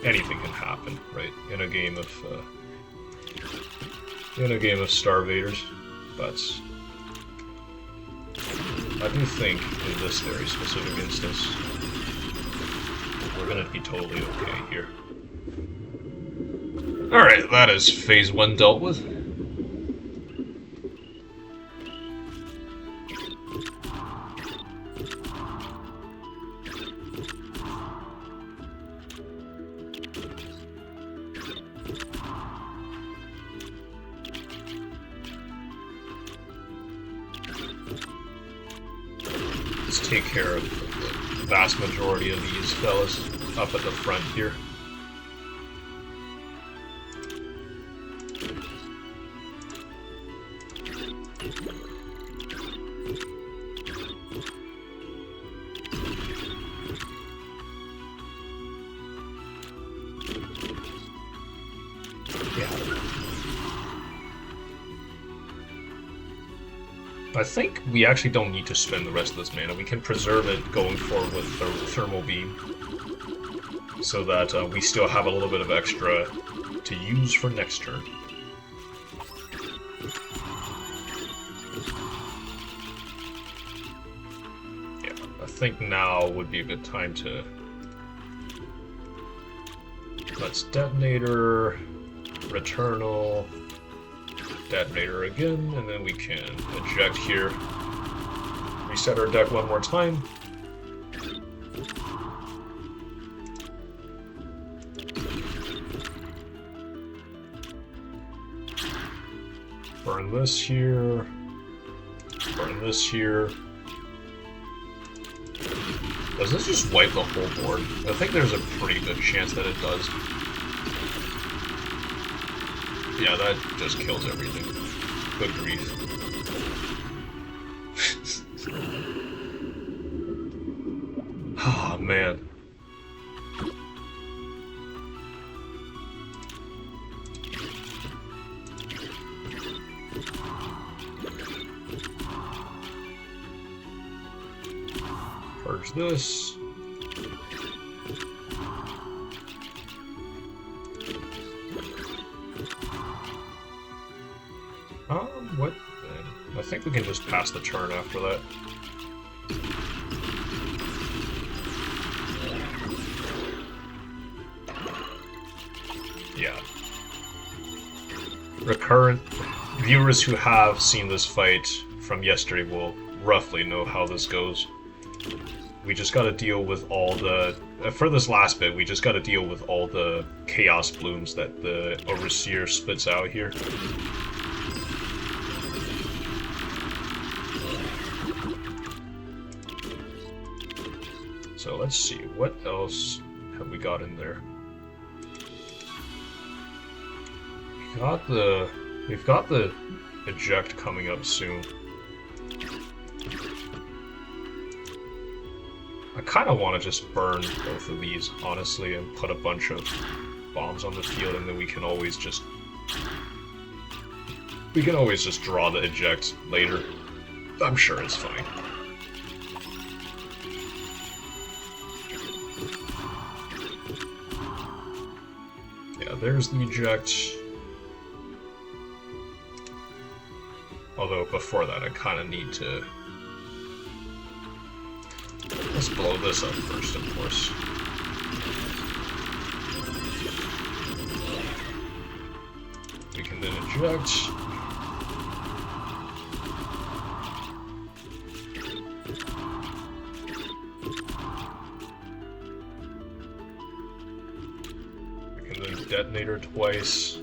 anything can happen, right? In a game of Starvaders, but I do think, in this very specific instance, we're gonna be totally okay here. Alright, that is phase 1 dealt with. Let's take care of the vast majority of these fellas up at the front here. I think we actually don't need to spend the rest of this mana. We can preserve it going forward with the Thermal Beam, so that we still have a little bit of extra to use for next turn. Yeah, I think now would be a good time to... Let's Detonator, Returnal, Detonator again, and then we can eject here. Reset our deck one more time. Burn this here. Burn this here. Does this just wipe the whole board? I think there's a pretty good chance that it does. Yeah, that just kills everything. Good grief. Ah, oh, man. this. What then? I think we can just pass the turn after that. Yeah. Recurrent viewers who have seen this fight from yesterday will roughly know how this goes. We just gotta deal with all the... for this last bit, we just gotta deal with all the chaos blooms that the Overseer spits out here. So let's see, what else have we got in there? We've got the eject coming up soon. I kind of want to just burn both of these, honestly, and put a bunch of bombs on the field, and then we can always just draw the eject later. I'm sure it's fine. Yeah, there's the eject. Although before that, I kind of need to... Let's blow this up first, of course. We can then eject. We can then detonate her twice.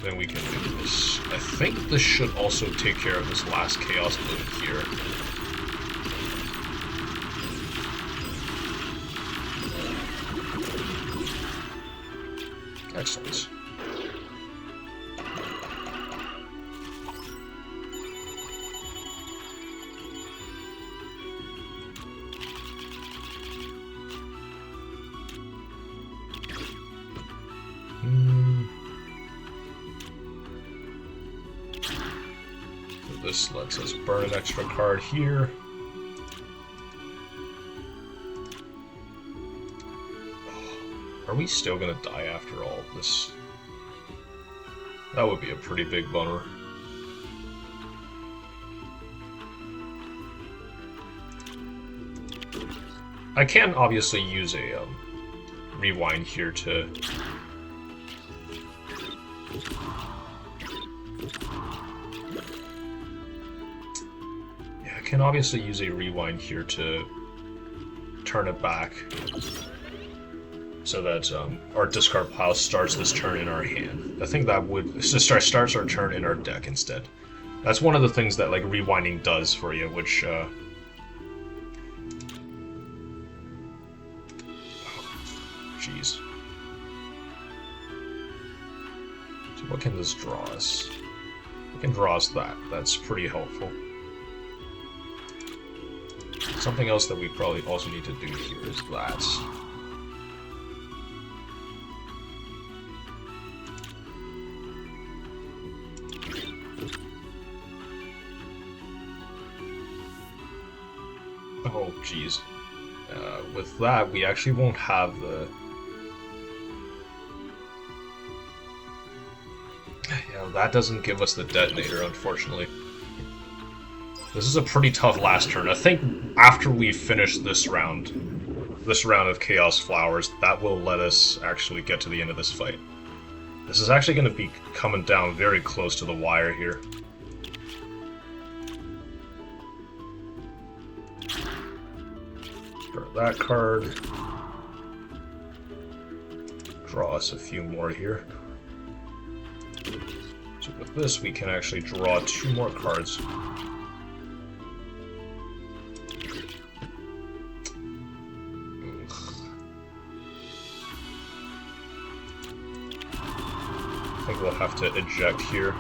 Then we can do this. I think this should also take care of this last chaos bloom here. Excellent. This lets us burn an extra card here. Are we still gonna die after all of this? That would be a pretty big bummer. I can obviously use a rewind here to... I can obviously use a rewind here to turn it back so that our discard pile starts this turn in our hand. I think that would starts our turn in our deck instead. That's one of the things that like rewinding does for you, which jeez. So what can this draw us? It can draw us that. That's pretty helpful. Something else that we probably also need to do here is that. Oh, jeez. With that, we actually won't have the... Yeah, that doesn't give us the detonator, unfortunately. This is a pretty tough last turn. I think after we finish this round of Chaos Flowers, that will let us actually get to the end of this fight. This is actually going to be coming down very close to the wire here. Draw that card. Draw us a few more here. So with this, we can actually draw 2 more cards. I think we'll have to eject here.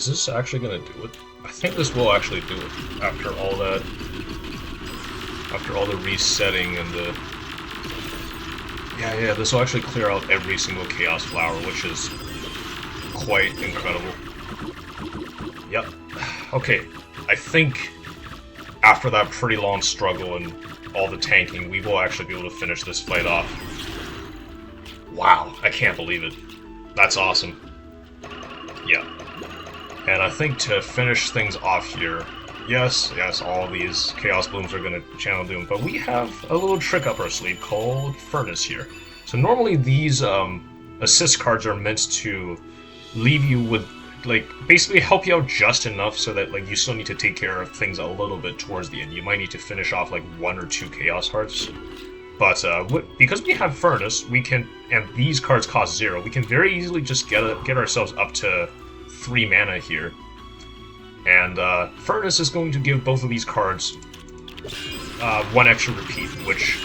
Is this actually gonna do it? I think this will actually do it after all that. After all the resetting and the... Yeah, this will actually clear out every single Chaos Flower, which is quite incredible. Yep. Okay, I think after that pretty long struggle and all the tanking, we will actually be able to finish this fight off. Wow, I can't believe it. That's awesome. Yeah. And I think to finish things off here, yes, all these Chaos Blooms are going to channel Doom, but we have a little trick up our sleeve called Furnace here. So normally these assist cards are meant to leave you with, like, basically help you out just enough so that, like, you still need to take care of things a little bit towards the end. You might need to finish off, like, 1 or 2 Chaos Hearts. But because we have Furnace, we can, and these cards cost 0, we can very easily just get ourselves up to 3 mana here. And Furnace is going to give both of these cards 1 extra repeat, which,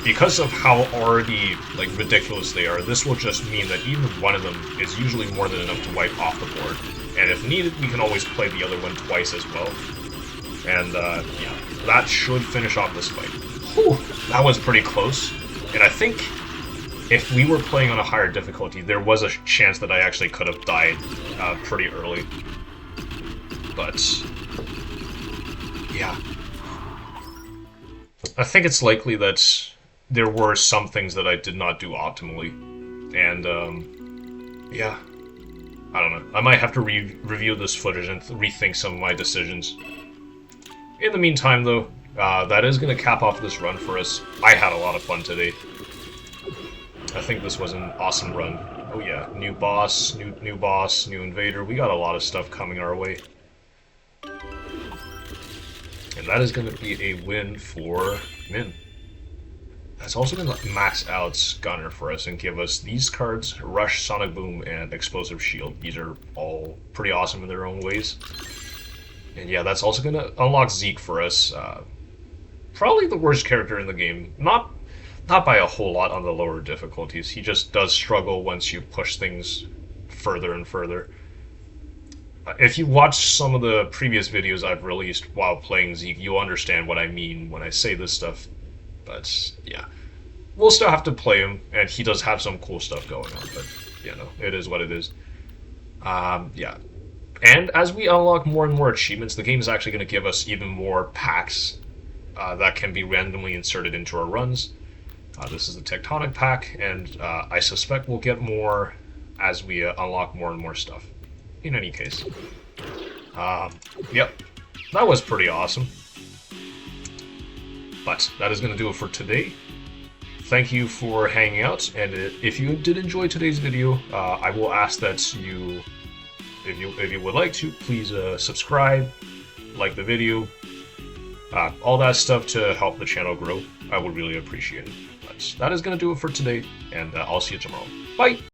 because of how already, like, ridiculous they are, this will just mean that even one of them is usually more than enough to wipe off the board. And if needed, we can always play the other one twice as well. And yeah, that should finish off this fight. Whew, that was pretty close. And I think if we were playing on a higher difficulty, there was a chance that I actually could have died pretty early. But yeah, I think it's likely that there were some things that I did not do optimally, and yeah, I don't know. I might have to review this footage and rethink some of my decisions. In the meantime, though, that is going to cap off this run for us. I had a lot of fun today. I think this was an awesome run. Oh yeah, new boss, new invader. We got a lot of stuff coming our way. And that is going to be a win for Min. That's also going to max out Gunner for us and give us these cards, Rush, Sonic Boom, and Explosive Shield. These are all pretty awesome in their own ways. And yeah, that's also going to unlock Zeke for us. Probably the worst character in the game. Not by a whole lot on the lower difficulties. He just does struggle once you push things further and further. If you watch some of the previous videos I've released while playing Zeke, you'll understand what I mean when I say this stuff. But yeah, we'll still have to play him, and he does have some cool stuff going on, but you know, it is what it is. Yeah. And as we unlock more and more achievements, the game is actually going to give us even more packs that can be randomly inserted into our runs. This is the Tectonic pack, and I suspect we'll get more as we unlock more and more stuff. In any case. Yep, that was pretty awesome. But that is going to do it for today. Thank you for hanging out, and if you did enjoy today's video, I will ask that you, if you would like to, please subscribe, like the video, all that stuff to help the channel grow. I would really appreciate it. But that is going to do it for today, and I'll see you tomorrow. Bye!